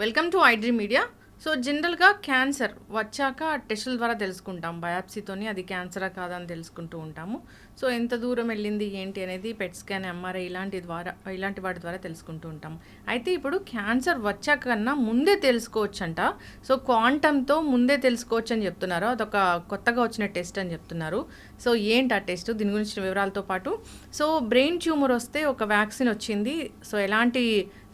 Welcome to iDream media. So జనరల్గా cancer వచ్చాక టెస్టుల ద్వారా తెలుసుకుంటాం, బయాప్సీతోని అది క్యాన్సరా కాదా అని తెలుసుకుంటూ ఉంటాము. సో ఎంత దూరం వెళ్ళింది ఏంటి అనేది పెట్ స్కాన్, ఎంఆర్ఐ ఇలాంటి వాటి ద్వారా తెలుసుకుంటూ ఉంటాము. అయితే ఇప్పుడు క్యాన్సర్ వచ్చాక కన్నా ముందే తెలుసుకోవచ్చంట. సో క్వాంటమ్తో ముందే తెలుసుకోవచ్చు అని చెప్తున్నారు. అదొక కొత్తగా వచ్చిన టెస్ట్ అని చెప్తున్నారు. సో ఏంటి ఆ టెస్ట్, దీని గురించిన వివరాలతో పాటు సో బ్రెయిన్ ట్యూమర్ వస్తే ఒక వ్యాక్సిన్ వచ్చింది, సో ఎలాంటి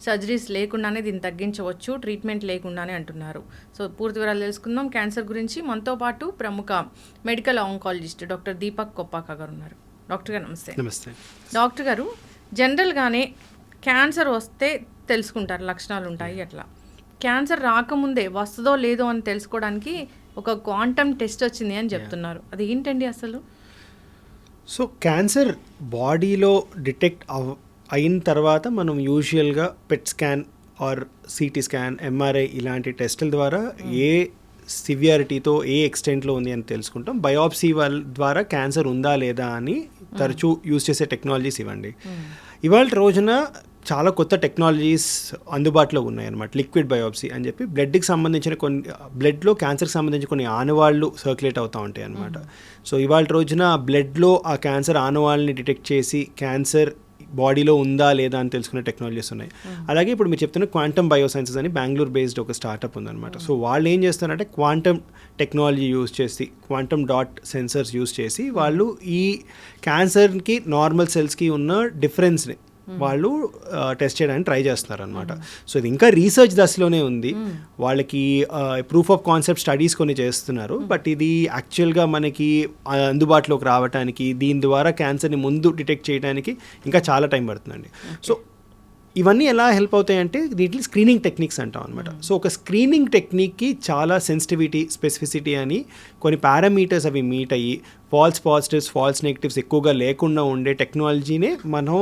సర్జరీస్ లేకుండానే దీన్ని తగ్గించవచ్చు, ట్రీట్మెంట్ లేకుండానే అంటున్నారు. సో పూర్తి వివరాలు తెలుసుకుందాం. క్యాన్సర్ గురించి మనతో పాటు ప్రముఖ medical oncologist doctor Deepak Koppaka గారు ఉన్నారు. డాక్టర్ గారు నమస్తే. నమస్తే డాక్టర్ గారు, జనరల్గానే క్యాన్సర్ వస్తే తెలుసుకుంటారు, లక్షణాలు ఉంటాయి, అట్లా క్యాన్సర్ రాకముందే వస్తుందో లేదో అని తెలుసుకోవడానికి ఒక క్వాంటమ్ టెస్ట్ వచ్చింది అని చెప్తున్నారు. అది ఏంటండి అసలు? సో క్యాన్సర్ బాడీలో డిటెక్ట్ అయిన తర్వాత మనం యూజువల్గా PET scan or CT scan, MRI ఇలాంటి టెస్టుల ద్వారా ఏ సివియారిటీతో ఏ ఎక్స్టెంట్లో ఉంది అని తెలుసుకుంటాం. బయాప్సీ ద్వారా క్యాన్సర్ ఉందా లేదా అని తరచూ యూజ్ చేసే టెక్నాలజీస్ ఇవ్వండి. ఇవాళ రోజున చాలా కొత్త టెక్నాలజీస్ అందుబాటులో ఉన్నాయన్నమాట. లిక్విడ్ బయాప్సీ అని చెప్పి బ్లడ్కి సంబంధించిన బ్లడ్లో క్యాన్సర్కి సంబంధించిన కొన్ని ఆనవాళ్ళు సర్క్యులేట్ అవుతూ ఉంటాయి అన్నమాట. సో ఇవాళ రోజున బ్లడ్లో ఆ క్యాన్సర్ ఆనవాళ్ళని డిటెక్ట్ చేసి క్యాన్సర్ బాడీలో ఉందా లేదా అని తెలుసుకునే టెక్నాలజీస్ ఉన్నాయి. అలాగే ఇప్పుడు మీరు చెప్తున్న క్వాంటమ్ బయోసైన్సెస్ అని బెంగళూరు బేస్డ్ ఒక స్టార్టప్ ఉందన్నమాట. సో వాళ్ళు ఏం చేస్తారంటే క్వాంటమ్ టెక్నాలజీ యూజ్ చేసి, క్వాంటమ్ డాట్ సెన్సర్స్ యూజ్ చేసి వాళ్ళు ఈ క్యాన్సర్కి నార్మల్ సెల్స్కి ఉన్న డిఫరెన్స్ని వాళ్ళు టెస్ట్ చేయడానికి ట్రై చేస్తున్నారు అనమాట. సో ఇది ఇంకా రీసెర్చ్ దశలోనే ఉంది. వాళ్ళకి ప్రూఫ్ ఆఫ్ కాన్సెప్ట్ స్టడీస్ కొన్ని చేస్తున్నారు. బట్ ఇది యాక్చువల్గా మనకి అందుబాటులోకి రావడానికి, దీని ద్వారా క్యాన్సర్ని ముందు డిటెక్ట్ చేయడానికి ఇంకా చాలా టైం పడుతుందండి. సో ఇవన్నీ ఎలా హెల్ప్ అవుతాయంటే దీంట్లో స్క్రీనింగ్ టెక్నిక్స్ అంటాం అనమాట. సో ఒక స్క్రీనింగ్ టెక్నిక్కి చాలా సెన్సిటివిటీ, స్పెసిఫిసిటీ అని కొన్ని పారామీటర్స్ అవి మీట్ అయ్యి ఫాల్స్ పాజిటివ్స్, ఫాల్స్ నెగిటివ్స్ ఎక్కువగా లేకుండా ఉండే టెక్నాలజీనే మనం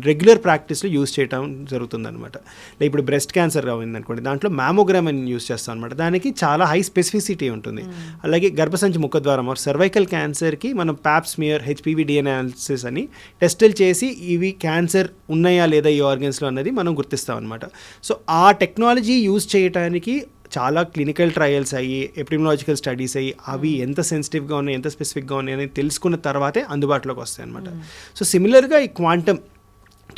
రెగ్యులర్ ప్రాక్టీస్లో యూజ్ చేయడం జరుగుతుందన్నమాట. లైక్ ఇప్పుడు బ్రెస్ట్ క్యాన్సర్ కావాలి అనుకోండి, దాంట్లో మ్యామోగ్రామ్ అని యూజ్ చేస్తాం అనమాట. దానికి చాలా హై స్పెసిఫిసిటీ ఉంటుంది. అలాగే గర్భసంచి ముఖద్వారం ఆర్ సర్వైకల్ క్యాన్సర్కి మనం Pap smear, HPV DNA analysis అని టెస్టులు చేసి ఇవి క్యాన్సర్ ఉన్నాయా లేదా ఈ ఆర్గన్స్లో అన్నది మనం గుర్తిస్తాం అనమాట. సో ఆ టెక్నాలజీ యూజ్ చేయడానికి చాలా క్లినికల్ ట్రయల్స్ అయ్యి, ఎపిడెమియాలజికల్ స్టడీస్ అయ్యి, అవి ఎంత సెన్సిటివ్గా ఉన్నాయి, ఎంత స్పెసిఫిక్గా ఉన్నాయి అని తెలుసుకున్న తర్వాతే అందుబాటులోకి వస్తాయి అనమాట. సో సిమిలర్గా ఈ క్వాంటమ్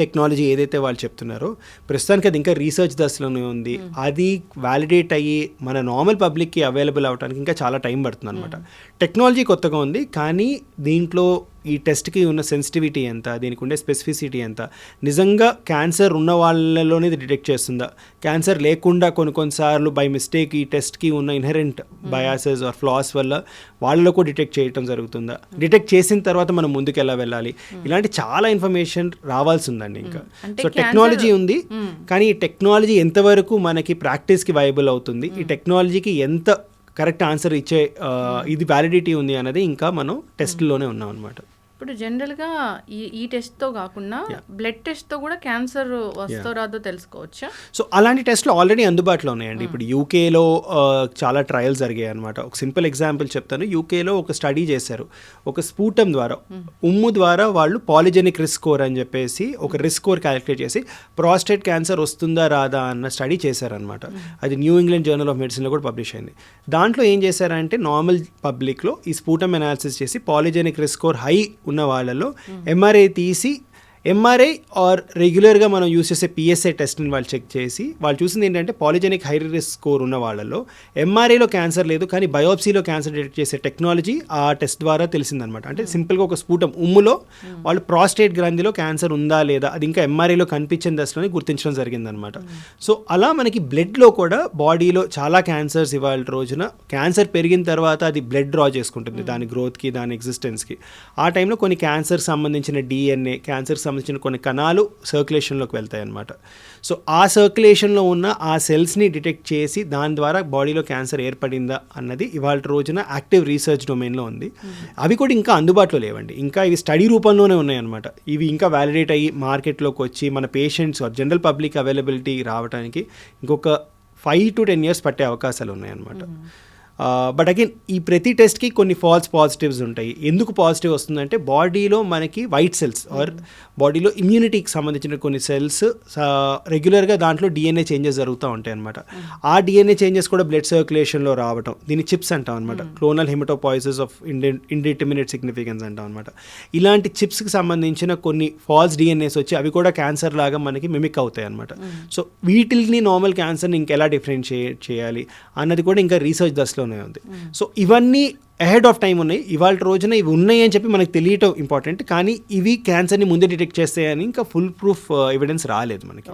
టెక్నాలజీ ఏదైతే వాళ్ళు చెప్తున్నారో ప్రస్తుతానికి అది ఇంకా రీసెర్చ్ దశలోనే ఉంది. అది వ్యాలిడేట్ అయ్యి మన నార్మల్ పబ్లిక్కి అవైలబుల్ అవ్వడానికి ఇంకా చాలా టైం పడుతుంది అనమాట. టెక్నాలజీ కొత్తగా ఉంది, కానీ దీంట్లో ఈ టెస్ట్కి ఉన్న సెన్సిటివిటీ ఎంత, దీనికి ఉండే స్పెసిఫిసిటీ ఎంత, నిజంగా క్యాన్సర్ ఉన్న వాళ్ళలోనే ఇది డిటెక్ట్ చేస్తుందా, క్యాన్సర్ లేకుండా కొన్నిసార్లు బై మిస్టేక్ ఈ టెస్ట్కి ఉన్న ఇన్హెరెంట్ బయాసెస్ ఆర్ ఫ్లాస్ వల్ల వాళ్ళలో కూడా డిటెక్ట్ చేయడం జరుగుతుందా, డిటెక్ట్ చేసిన తర్వాత మనం ముందుకు ఎలా వెళ్ళాలి, ఇలాంటి చాలా ఇన్ఫర్మేషన్ రావాల్సి ఉందండి ఇంకా. సో టెక్నాలజీ ఉంది, కానీ ఈ టెక్నాలజీ ఎంతవరకు మనకి ప్రాక్టీస్కి వైబుల్ అవుతుంది, ఈ టెక్నాలజీకి ఎంత కరెక్ట్ ఆన్సర్ ఇచ్చే ఇది వ్యాలిడిటీ ఉంది అనేది ఇంకా మనం టెస్ట్లోనే ఉన్నాం అనమాట. ఇప్పుడు జనరల్గా ఈ టెస్ట్తో కాకుండా బ్లడ్ టెస్ట్తో కూడా క్యాన్సర్ వస్తో రాదో తెలుసుకోవచ్చా? సో అలాంటి టెస్ట్లు ఆల్రెడీ అందుబాటులో ఉన్నాయండి. ఇప్పుడు యూకేలో చాలా ట్రయల్స్ జరిగాయి అనమాట. ఒక సింపుల్ ఎగ్జాంపుల్ చెప్తాను. యూకేలో ఒక స్టడీ చేశారు. ఒక స్పూటం ద్వారా, ఉమ్ము ద్వారా వాళ్ళు పాలిజెనిక్ రిస్క్ స్కోర్ అని చెప్పేసి ఒక రిస్క్ స్కోర్ క్యాలిక్యులేట్ చేసి ప్రాస్టేట్ క్యాన్సర్ వస్తుందా రాదా అన్న స్టడీ చేశారనమాట. అది న్యూ ఇంగ్లాండ్ జర్నల్ ఆఫ్ మెడిసిన్లో కూడా పబ్లిష్ అయింది. దాంట్లో ఏం చేశారంటే నార్మల్ పబ్లిక్లో ఈ స్పూటం అనాలిసిస్ చేసి పాలిజెనిక్ రిస్క్ స్కోర్ హై ఉన్న వాళ్ళలో ఎంఆర్ఐ తీసి, ఎంఆర్ఐ ఆర్ రెగ్యులర్గా మనం యూస్ చేసే పిఎస్ఏ టెస్ట్ని వాళ్ళు చెక్ చేసి వాళ్ళు చూసింది ఏంటంటే పాలిజెనిక్ హై రిస్క్ స్కోర్ ఉన్న వాళ్ళలో ఎంఆర్ఐలో క్యాన్సర్ లేదు, కానీ బయోప్సీలో క్యాన్సర్ డిటెక్ట్ చేసే టెక్నాలజీ ఆ టెస్ట్ ద్వారా తెలిసిందనమాట. అంటే సింపుల్గా ఒక స్పూటం ఉమ్ములో వాళ్ళు ప్రాస్టేట్ గ్రంథిలో క్యాన్సర్ ఉందా లేదా అది ఇంకా ఎంఆర్ఐలో కనిపించిన దశలోనే గుర్తించడం జరిగిందనమాట. సో అలా మనకి బ్లడ్లో కూడా బాడీలో చాలా క్యాన్సర్స్ ఇవాళ రోజున క్యాన్సర్ పెరిగిన తర్వాత అది బ్లడ్ డ్రా చేసుకుంటుంది దాని గ్రోత్కి, దాని ఎగ్జిస్టెన్స్కి. ఆ టైంలో కొన్ని క్యాన్సర్ సంబంధించిన డిఎన్ఏ, క్యాన్సర్ సంబంధించిన కొన్ని కణాలు సర్క్యులేషన్లోకి వెళ్తాయి అన్నమాట. సో ఆ సర్క్యులేషన్లో ఉన్న ఆ సెల్స్ని డిటెక్ట్ చేసి దాని ద్వారా బాడీలో క్యాన్సర్ ఏర్పడిందా అన్నది ఇవాళ రోజున యాక్టివ్ రీసెర్చ్ డొమైన్లో ఉంది. అవి కూడా ఇంకా అందుబాటులో లేవండి, ఇంకా ఇవి స్టడీ రూపంలోనే ఉన్నాయన్నమాట. ఇవి ఇంకా వ్యాలిడేట్ అయ్యి మార్కెట్లోకి వచ్చి మన పేషెంట్స్ జనరల్ పబ్లిక్ అవైలబిలిటీ రావడానికి ఇంకొక 5 to 10 years పట్టే అవకాశాలు ఉన్నాయన్నమాట. బట్ అగైన్ ఈ ప్రతి టెస్ట్కి కొన్ని ఫాల్స్ పాజిటివ్స్ ఉంటాయి. ఎందుకు పాజిటివ్ వస్తుందంటే బాడీలో మనకి వైట్ సెల్స్ ఆర్ బాడీలో ఇమ్యూనిటీకి సంబంధించిన కొన్ని సెల్స్ రెగ్యులర్గా దాంట్లో డిఎన్ఏ చేంజెస్ జరుగుతూ ఉంటాయి అనమాట. ఆ డిఎన్ఏ చేంజెస్ కూడా బ్లడ్ సర్క్యులేషన్లో రావటం, దీన్ని చిప్స్ అంటాం అనమాట, క్లోనల్ హెమటోపాయిసిస్ ఆఫ్ ఇండిటర్మినేట్ సిగ్నిఫికెన్స్ అంటాం అనమాట. ఇలాంటి చిప్స్కి సంబంధించిన కొన్ని ఫాల్స్ డిఎన్ఏస్ వచ్చి అవి కూడా క్యాన్సర్ లాగా మనకి మిమిక్ అవుతాయి అనమాట. సో వీటిని నార్మల్ క్యాన్సర్ని ఇంకెలా డిఫరెన్షియేట్ చేయాలి అన్నది కూడా ఇంకా రీసెర్చ్ దశలోనే ఉంది. సో ఇవన్నీ అహెడ్ ఆఫ్ టైం ఉన్నాయి. ఇవాళ రోజున ఇవి ఉన్నాయి అని చెప్పి మనకు తెలియటం ఇంపార్టెంట్, కానీ ఇవి క్యాన్సర్ని ముందే డిటెక్ట్ చేస్తాయని ఇంకా ఫుల్ ప్రూఫ్ ఎవిడెన్స్ రాలేదు మనకి.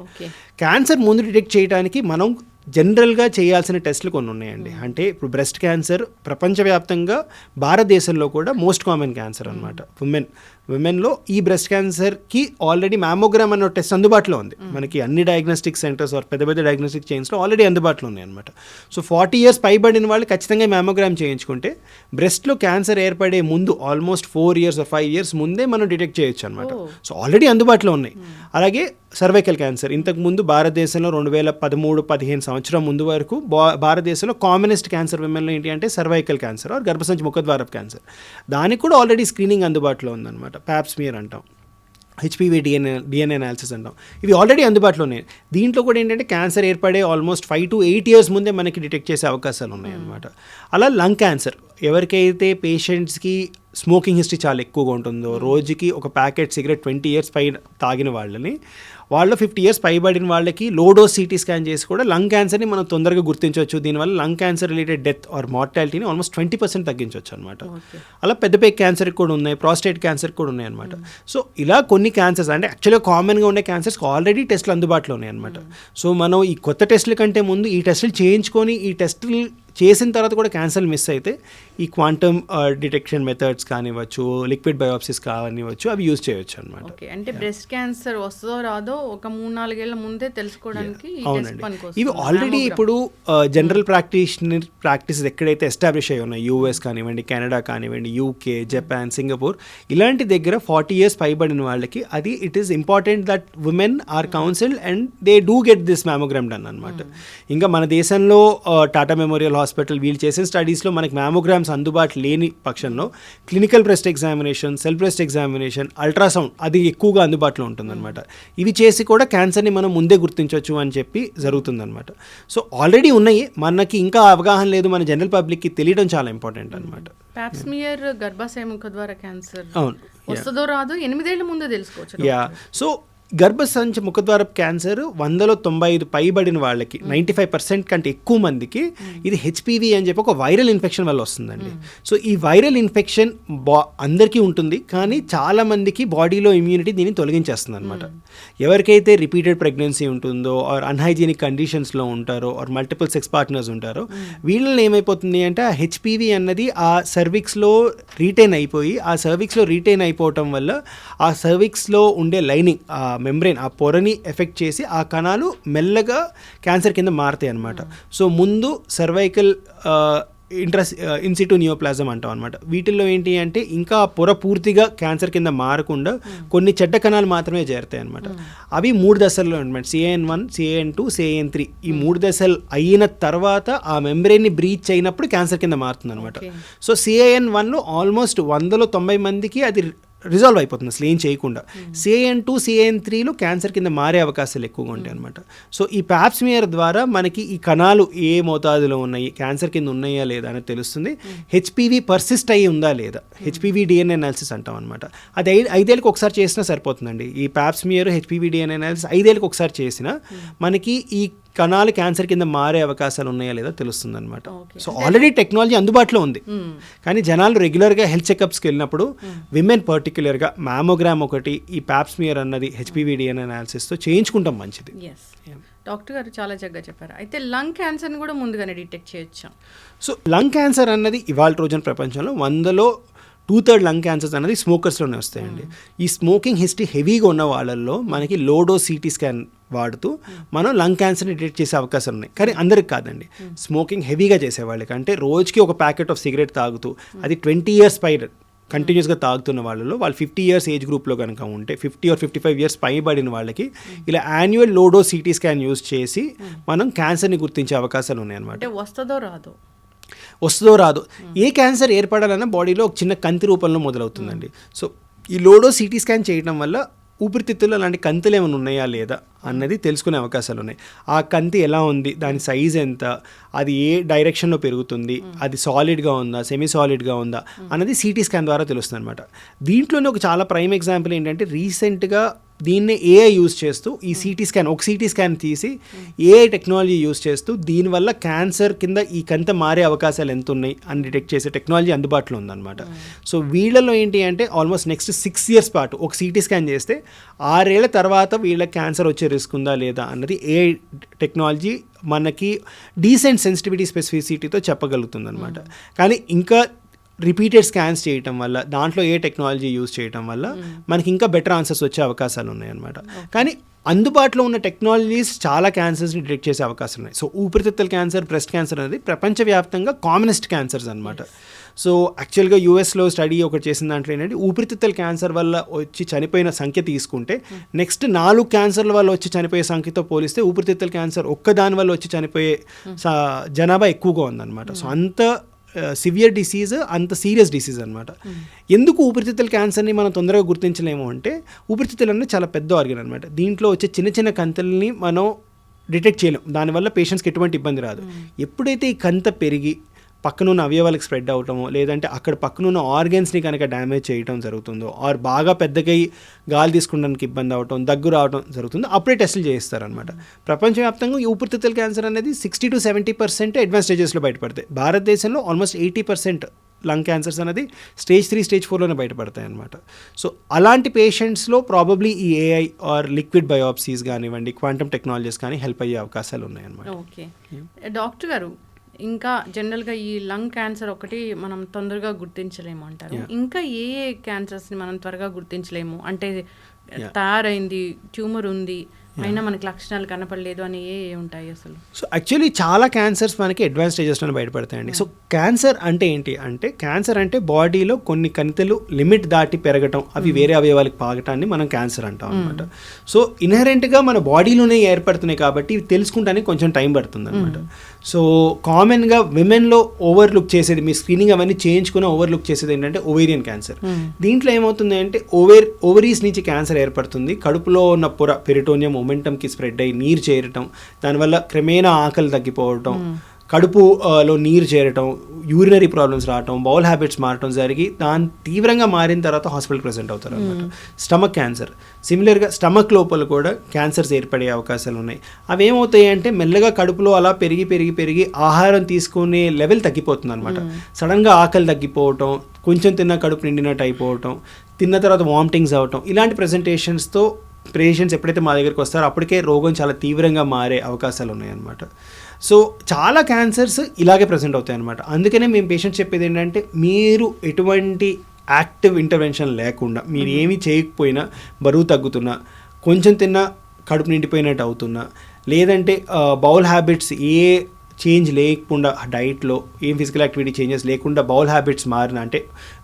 క్యాన్సర్ ముందు డిటెక్ట్ చేయడానికి మనం జనరల్గా చేయాల్సిన టెస్టులు కొన్ని ఉన్నాయండి. అంటే ఇప్పుడు బ్రెస్ట్ క్యాన్సర్ ప్రపంచవ్యాప్తంగా, భారతదేశంలో కూడా మోస్ట్ కామన్ క్యాన్సర్ అనమాట. విమెన్లో ఈ బ్రెస్ట్ క్యాన్సర్కి ఆల్రెడీ మ్యామోగ్రామ్ అనే టెస్ట్ అందుబాటులో ఉంది మనకి. అన్ని డయాగ్నోస్టిక్ సెంటర్స్ పెద్ద పెద్ద డయాగ్నోస్టిక్ చైన్స్లో ఆల్రెడీ అందుబాటులో ఉన్నాయి అనమాట. సో 40 years పైబడిన వాళ్ళు ఖచ్చితంగా మ్యామోగ్రామ్ చేయించుకుంటే బ్రెస్ట్లో క్యాన్సర్ ఏర్పడే ముందు ఆల్మోస్ట్ 4 years or 5 years ముందే మనం డిటెక్ట్ చేయొచ్చు అనమాట. సో ఆల్రెడీ అందుబాటులో ఉన్నాయి. అలాగే సర్వైకల్ క్యాన్సర్ ఇంతకుముందు భారతదేశంలో 2013-15 సంవత్సరం ముందు వరకు భారతదేశంలో కామనెస్ట్ క్యాన్సర్ విమెన్లో ఏంటి అంటే సర్వైకల్ క్యాన్సర్ ఆర్ గర్భసంచి ముఖద్వారపు క్యాన్సర్. దానికి కూడా ఆల్రెడీ స్క్రీనింగ్ అందుబాటులో ఉందన్నమాట. ప్యాప్స్మియర్ అంటాం, హెచ్పివి డిఎన్ఏ అనాలిసిస్ అంటాం, ఇవి ఆల్రెడీ అందుబాటులో ఉన్నాయి. దీంట్లో కూడా ఏంటంటే క్యాన్సర్ ఏర్పడే ఆల్మోస్ట్ 5 to 8 years ముందే మనకి డిటెక్ట్ చేసే అవకాశాలు ఉన్నాయన్నమాట. అలా లంగ్ క్యాన్సర్ ఎవరికైతే పేషెంట్స్కి స్మోకింగ్ హిస్టరీ చాలా ఎక్కువగా ఉంటుందో, రోజుకి ఒక ప్యాకెట్ సిగరెట్ 20 years పై తాగిన వాళ్ళని, వాళ్ళు 50 years పైబడిన వాళ్ళకి లో డోస్ సిటీ స్కాన్ చేసి కూడా లంగ్ క్యాన్సర్ని మనం తొందరగా గుర్తించవచ్చు. దీనివల్ల lung cancer related death or మార్టాలిటీని ఆల్మోస్ట్ 20% తగ్గించవచ్చు అనమాట. అలా పెద్దపేక క్యాన్సర్కి కూడా ఉన్నాయి, ప్రాస్టేట్ క్యాన్సర్కి కూడా ఉన్నాయి అనమాట. సో ఇలా కొన్ని క్యాన్సర్స్ అంటే యాక్చువల్గా కామన్గా ఉండే క్యాన్సర్స్కి ఆల్రెడీ టెస్టులు అందుబాటులో ఉన్నాయి అనమాట. సో మనం ఈ కొత్త టెస్టుల కంటే ముందు ఈ టెస్టులు చేయించుకొని ఈ టెస్టులు చేసిన తర్వాత కూడా క్యాన్సర్ మిస్ అయితే ఈ క్వాంటమ్ డిటెక్షన్ మెథడ్స్ కానివ్వచ్చు, లిక్విడ్ బయోప్సిస్ కానివ్వచ్చు, అవి యూజ్ చేయొచ్చు అనమాట. అంటే బ్రెస్ట్ క్యాన్సర్ వస్తుందో రాదో ఒక 3-4 ఏళ్ల ముందే తెలుసుకోవడానికి అవునండి. ఇవి ఆల్రెడీ ఇప్పుడు జనరల్ ప్రాక్టీసెస్ ఎక్కడైతే ఎస్టాబ్లిష్ అయ్యి ఉన్నాయి, యూఎస్ కానివ్వండి, కెనడా కానివ్వండి, యూకే, జపాన్, సింగపూర్, ఇలాంటి దగ్గర 40 years పైబడిన వాళ్ళకి అది it is important that women are counselled and they do get this mammogram done అనమాట. ఇంకా మన దేశంలో టాటా మెమోరియల్ హాస్పిటల్ వీళ్ళు చేసిన స్టడీస్లో మనకి మ్యామోగ్రామ్స్ అందుబాటు లేని పక్షంలో clinical breast examination, cell breast examination, ultrasound అది ఎక్కువగా అందుబాటులో ఉంటుందన్నమాట. ఇవి చేసి కూడా క్యాన్సర్ని మనం ముందే గుర్తించవచ్చు అని చెప్పి జరుగుతుందన్నమాట. సో ఆల్రెడీ ఉన్నాయి, మనకి ఇంకా అవగాహన లేదు, మన జనరల్ పబ్లిక్కి తెలియడం చాలా ఇంపార్టెంట్ అనమాట. ప్యాప్స్మియర్ గర్భాశయ ముఖద్వార క్యాన్సర్ అవును, వస్తుందో రాదో 8 ఏళ్ల ముందే తెలుసుకోవచ్చు. సో గర్భసంచి ముఖద్వారపు క్యాన్సర్ 195 పైబడిన వాళ్ళకి 95% కంటే ఎక్కువ మందికి ఇది హెచ్పివి అని చెప్పి ఒక వైరల్ ఇన్ఫెక్షన్ వల్ల వస్తుందండి. సో ఈ వైరల్ ఇన్ఫెక్షన్ అందరికీ ఉంటుంది, కానీ చాలా మందికి బాడీలో ఇమ్యూనిటీ దీన్ని తొలగించేస్తుంది అనమాట. ఎవరికైతే రిపీటెడ్ ప్రెగ్నెన్సీ ఉంటుందో ఆర్ అన్హైజీనిక్ కండిషన్స్లో ఉంటారో ఆర్ మల్టిపుల్ సెక్స్ పార్ట్నర్స్ ఉంటారో వీళ్ళని ఏమైపోతుంది అంటే ఆ హెచ్పివి అన్నది ఆ సర్విక్స్లో రీటైన్ అయిపోయి, ఆ సర్విక్స్లో రీటైన్ అయిపోవటం వల్ల ఆ సర్విక్స్లో ఉండే లైనింగ్ మెంబ్రెయిన్ ఆ పొరని ఎఫెక్ట్ చేసి ఆ కణాలు మెల్లగా క్యాన్సర్ కింద మారుతాయి అన్నమాట. సో ముందు సర్వైకల్ ఇన్సిటు నియోప్లాజం అంటాం అనమాట. వీటిల్లో ఏంటి అంటే ఇంకా పొర పూర్తిగా క్యాన్సర్ కింద మారకుండా కొన్ని చెడ్డ కణాలు మాత్రమే చేరుతాయి అనమాట. అవి 3 దశల్లో అనమాట, CAN1, CAN2, CAN3. ఈ 3 దశలు అయిన తర్వాత ఆ మెంబ్రెయిన్ని బ్రీచ్ అయినప్పుడు క్యాన్సర్ కింద మారుతుంది అనమాట. సో CAN1లో ఆల్మోస్ట్ 190 మందికి అది రిజాల్వ్ అయిపోతుంది అసలు ఏం చేయకుండా. CAN2, CAN3లో క్యాన్సర్ కింద మారే అవకాశాలు ఎక్కువగా ఉంటాయి అనమాట. సో ఈ ప్యాప్స్మియర్ ద్వారా మనకి ఈ కణాలు ఏ మోతాదులో ఉన్నాయి, క్యాన్సర్ కింద ఉన్నాయా లేదా అనేది తెలుస్తుంది. హెచ్పివి పర్సిస్ట్ అయ్యి ఉందా లేదా, హెచ్పివి డిఎన్ఏ అనాలిసిస్ అంటాం అనమాట. అది 5 ఏళ్ళకి ఒకసారి చేసినా సరిపోతుందండి. ఈ ప్యాప్స్మియర్ హెచ్పివి డిఎన్ఏ అనాలిసిస్ 5 ఏళ్ళకి ఒకసారి చేసినా మనకి ఈ కణాలు క్యాన్సర్ కింద మారే అవకాశాలు ఉన్నాయా లేదా తెలుస్తుంది అనమాట. సో ఆల్రెడీ టెక్నాలజీ అందుబాటులో ఉంది, కానీ జనాలు రెగ్యులర్గా హెల్త్ చెకప్స్కి వెళ్ళినప్పుడు విమెన్ పర్టికులర్గా మ్యామోగ్రామ్ ఒకటి, ఈ ప్యాప్స్మియర్ అన్నది హెచ్పివి డిఎన్ఏ అనాలిసిస్తో చేయించుకుంటాం మంచిది. డాక్టర్ గారు చాలా చక్కగా చెప్పారు. అయితే లంగ్ క్యాన్సర్ని కూడా ముందుగానే డిటెక్ట్ చేయొచ్చు. సో లంగ్ క్యాన్సర్ అన్నది ఇవాళ రోజున ప్రపంచంలో 100లో 2/3 లంగ్ క్యాన్సర్స్ అనేది స్మోకర్స్లోనే వస్తాయండి. ఈ స్మోకింగ్ హిస్టరీ హెవీగా ఉన్న వాళ్ళల్లో మనకి లో డోస్ సిటీ స్కాన్ వాడుతూ మనం లంగ్ క్యాన్సర్ని డిటెక్ట్ చేసే అవకాశాలు ఉన్నాయి, కానీ అందరికి కాదండి. స్మోకింగ్ హెవీగా చేసేవాళ్ళకి, అంటే రోజుకి ఒక ప్యాకెట్ ఆఫ్ సిగరెట్ తాగుతూ అది 20 years పై కంటిన్యూస్గా తాగుతున్న వాళ్ళలో, వాళ్ళు 50 years ఏజ్ గ్రూప్లో కనుక ఉంటే 50 or 55 years పైబడిన వాళ్ళకి ఇలా యాన్యువల్ లోడో సిటీ స్కాన్ యూజ్ చేసి మనం క్యాన్సర్ని గుర్తించే అవకాశాలు ఉన్నాయన్నమాట. వస్తుందో రాదో వస్తుందో రాదో. ఏ క్యాన్సర్ ఏర్పడాలన్నా బాడీలో ఒక చిన్న కంతి రూపంలో మొదలవుతుందండి. సో ఈ లోడో సిటీ స్కాన్ చేయడం వల్ల ఊపిరితిత్తుల్లో అలాంటి కంతులు ఏమైనా ఉన్నాయా లేదా అన్నది తెలుసుకునే అవకాశాలు ఉన్నాయి. ఆ కంతి ఎలా ఉంది, దాని సైజ్ ఎంత, అది ఏ డైరెక్షన్లో పెరుగుతుంది, అది సాలిడ్గా ఉందా, సెమీ సాలిడ్గా ఉందా అన్నది సిటీ స్కాన్ ద్వారా తెలుస్తుంది అనమాట. దీంట్లోనే ఒక చాలా ప్రైమ్ ఎగ్జాంపుల్ ఏంటంటే రీసెంట్గా దీన్నే ఏఐ యూజ్ చేస్తూ ఈ సిటీ స్కాన్, ఒక సిటీ స్కాన్ తీసి ఏఐ టెక్నాలజీ యూజ్ చేస్తూ దీనివల్ల క్యాన్సర్ కింద ఈ కంత మారే అవకాశాలు ఎంత ఉన్నాయి అని డిటెక్ట్ చేసే టెక్నాలజీ అందుబాటులో ఉందన్నమాట. సో వీళ్ళలో ఏంటి అంటే ఆల్మోస్ట్ నెక్స్ట్ 6 years పాటు ఒక సిటీ స్కాన్ చేస్తే 6 ఏళ్ల తర్వాత వీళ్ళకి క్యాన్సర్ వచ్చే రిస్క్ ఉందా లేదా అన్నది ఏఐ టెక్నాలజీ మనకి డీసెంట్ సెన్సిటివిటీ స్పెసిఫిసిటీతో చెప్పగలుగుతుంది అనమాట. కానీ ఇంకా రిపీటెడ్ స్కాన్స్ చేయటం వల్ల, దాంట్లో ఏ టెక్నాలజీ యూజ్ చేయటం వల్ల మనకి ఇంకా బెటర్ ఆన్సర్స్ వచ్చే అవకాశాలు ఉన్నాయన్నమాట. కానీ అందుబాటులో ఉన్న టెక్నాలజీస్ చాలా క్యాన్సర్స్ని డిటెక్ట్ చేసే అవకాశం ఉన్నాయి. సో ఊపిరితిత్తుల క్యాన్సర్, బ్రెస్ట్ క్యాన్సర్ అనేది ప్రపంచవ్యాప్తంగా కామనెస్ట్ క్యాన్సర్స్ అనమాట. సో యాక్చువల్గా యూఎస్లో స్టడీ ఒకటి చేసిన దాంట్లో ఏంటంటే ఊపిరితిత్తుల క్యాన్సర్ వల్ల వచ్చి చనిపోయిన సంఖ్య తీసుకుంటే నెక్స్ట్ 4 క్యాన్సర్ల వల్ల వచ్చి చనిపోయే సంఖ్యతో పోలిస్తే ఊపిరితిత్తుల క్యాన్సర్ ఒక్కదాని వల్ల వచ్చి చనిపోయే జనాభా ఎక్కువగా ఉందన్నమాట. సో అంత సివియర్ డిసీజ్, అంత సీరియస్ డిసీజ్ అనమాట. ఎందుకు ఊపిరితిత్తుల క్యాన్సర్ని మనం తొందరగా గుర్తించలేము అంటే ఊపిరితిత్తులు అనేది చాలా పెద్ద ఆర్గన్ అనమాట. దీంట్లో వచ్చే చిన్న చిన్న కంతల్ని మనం డిటెక్ట్ చేయలేం, దానివల్ల పేషెంట్స్కి ఎటువంటి ఇబ్బంది రాదు. ఎప్పుడైతే ఈ కంత పెరిగి పక్కనున్న అవయవాలకు స్ప్రెడ్ అవటమో, లేదంటే అక్కడ పక్కనున్న ఆర్గన్స్ని కనుక డ్యామేజ్ చేయటం జరుగుతుందో, ఆర్ బాగా పెద్దగా గాలి తీసుకోవడానికి ఇబ్బంది అవటం, దగ్గు రావడం జరుగుతుందో అప్పుడే టెస్టులు చేయిస్తారనమాట. ప్రపంచవ్యాప్తంగా ఈ ఊపిరితిత్తుల క్యాన్సర్ అనేది 60 to 70% అడ్వాన్స్ స్టేజెస్లో బయటపడతాయి. భారతదేశంలో ఆల్మోస్ట్ 80% లంగ్ క్యాన్సర్స్ అనేది స్టేజ్ 3, స్టేజ్ 4లోనే బయటపడతాయి అనమాట. సో అలాంటి పేషెంట్స్లో ప్రాబబ్లీ ఈ ఏఐ ఆర్ లిక్విడ్ బయోప్సీస్ కానివ్వండి, క్వాంటమ్ టెక్నాలజీస్ కానీ హెల్ప్ అయ్యే అవకాశాలు ఉన్నాయన్నమాట. ఓకే డాక్టర్ గారు, ఇంకా జనరల్గా ఈ లంగ్ క్యాన్సర్ ఒకటి మనం తొందరగా గుర్తించలేము అంటారు. ఇంకా ఏ క్యాన్సర్స్ని మనం త్వరగా గుర్తించలేము అంటే తయారైంది, ట్యూమర్ ఉంది, అయినా మనకి లక్షణాలు కనపడలేదు అని ఏ ఉంటాయి అసలు? సో యాక్చువల్లీ చాలా క్యాన్సర్స్ మనకి అడ్వాన్స్ స్టేజెస్లో బయటపడతాయండి. సో క్యాన్సర్ అంటే ఏంటి అంటే, క్యాన్సర్ అంటే బాడీలో కొన్ని కణితులు లిమిట్ దాటి పెరగటం, అవి వేరే అవయవాలకు పాగటాన్ని మనం క్యాన్సర్ అంటాం అనమాట. సో ఇన్హెరెంట్గా మన బాడీలోనే ఏర్పడుతున్నాయి కాబట్టి ఇవి తెలుసుకుంటానికి కొంచెం టైం పడుతుంది అనమాట. సో కామన్గా విమెన్లో ఓవర్లుక్ చేసేది, మీ స్క్రీనింగ్ అవన్నీ చేయించుకుని ఓవర్లుక్ చేసేది ఏంటంటే ఓవేరియన్ క్యాన్సర్. దీంట్లో ఏమవుతుంది అంటే ఓవరీస్ నుంచి క్యాన్సర్ ఏర్పడుతుంది. కడుపులో ఉన్న పొర పెరిటోనియం మొమెంటంకి స్ప్రెడ్ అయ్యి నీరు చేరటం, దానివల్ల క్రమేణా ఆకలి తగ్గిపోవటం, కడుపులో నీరు చేరటం, యూరినరీ ప్రాబ్లమ్స్ రావటం, బౌల్ హ్యాబిట్స్ మారటం జరిగి దాని తీవ్రంగా మారిన తర్వాత హాస్పిటల్ ప్రెజెంట్ అవుతారు అనమాట. స్టమక్ క్యాన్సర్ సిమిలర్గా స్టమక్ లోపల కూడా క్యాన్సర్స్ ఏర్పడే అవకాశాలు ఉన్నాయి. అవి ఏమవుతాయి అంటే మెల్లగా కడుపులో అలా పెరిగి పెరిగి పెరిగి ఆహారం తీసుకునే లెవెల్ తగ్గిపోతుంది అనమాట. సడన్గా ఆకలి తగ్గిపోవటం, కొంచెం తిన్న కడుపు నిండినట్టు అయిపోవటం, తిన్న తర్వాత వామిటింగ్స్ అవ్వటం, ఇలాంటి ప్రెజెంటేషన్స్తో పేషెంట్స్ ఎప్పుడైతే మా దగ్గరికి వస్తారో అప్పటికే రోగం చాలా తీవ్రంగా మారే అవకాశాలు ఉన్నాయన్నమాట. సో చాలా క్యాన్సర్స్ ఇలాగే ప్రజెంట్ అవుతాయి అనమాట. అందుకనే మేము పేషెంట్స్ చెప్పేది ఏంటంటే, మీరు ఎటువంటి యాక్టివ్ ఇంటర్వెన్షన్ లేకుండా, మీరు ఏమీ చేయకపోయినా బరువు తగ్గుతున్నా, కొంచెం తిన్నా కడుపు నిండిపోయినట్టు అవుతున్నా, లేదంటే బౌల్ హ్యాబిట్స్ ఏ చేంజ్ లేకుండా, డైట్లో ఏం ఫిజికల్ యాక్టివిటీ చేంజెస్ లేకుండా బౌల్ హ్యాబిట్స్ మారిన, అంటే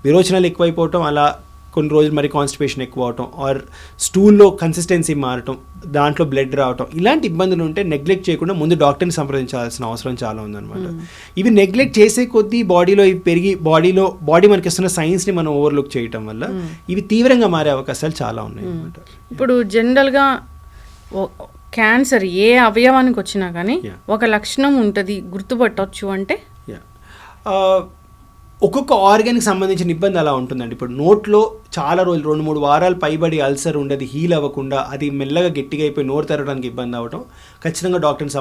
విరోచనాలు ఎక్కువైపోవటం, అలా కొన్ని రోజులు మరి కాన్స్టిపేషన్ ఎక్కువ అవటం, ఆర్ స్టూల్లో కన్సిస్టెన్సీ మారటం, దాంట్లో బ్లడ్ రావటం, ఇలాంటి ఇబ్బందులు ఉంటే నెగ్లెక్ట్ చేయకుండా ముందు డాక్టర్ని సంప్రదించాల్సిన అవసరం చాలా ఉందన్నమాట. ఇవి నెగ్లెక్ట్ చేసే కొద్దీ బాడీలో ఇవి పెరిగి బాడీ మనకి ఇస్తున్న సైన్స్ని మనం ఓవర్లుక్ చేయటం వల్ల ఇవి తీవ్రంగా మారే అవకాశాలు చాలా ఉన్నాయి అన్నమాట. ఇప్పుడు జనరల్గా క్యాన్సర్ ఏ అవయవానికి వచ్చినా కానీ ఒక లక్షణం ఉంటుంది, గుర్తుపట్టవచ్చు అంటే ఒక్కొక్క ఆర్గాన్కి సంబంధించిన ఇబ్బంది అలా ఉంటుందండి. ఇప్పుడు నోట్లో చాలా రోజులు 2-3 వారాలు పైబడి అల్సర్ ఉండదు, హీల్ అవ్వకుండా అది మెల్లగా గట్టిగా అయిపోయి నోరు తెరవడానికి ఇబ్బంది అవ్వటం ఖచ్చితంగా డాక్టర్ని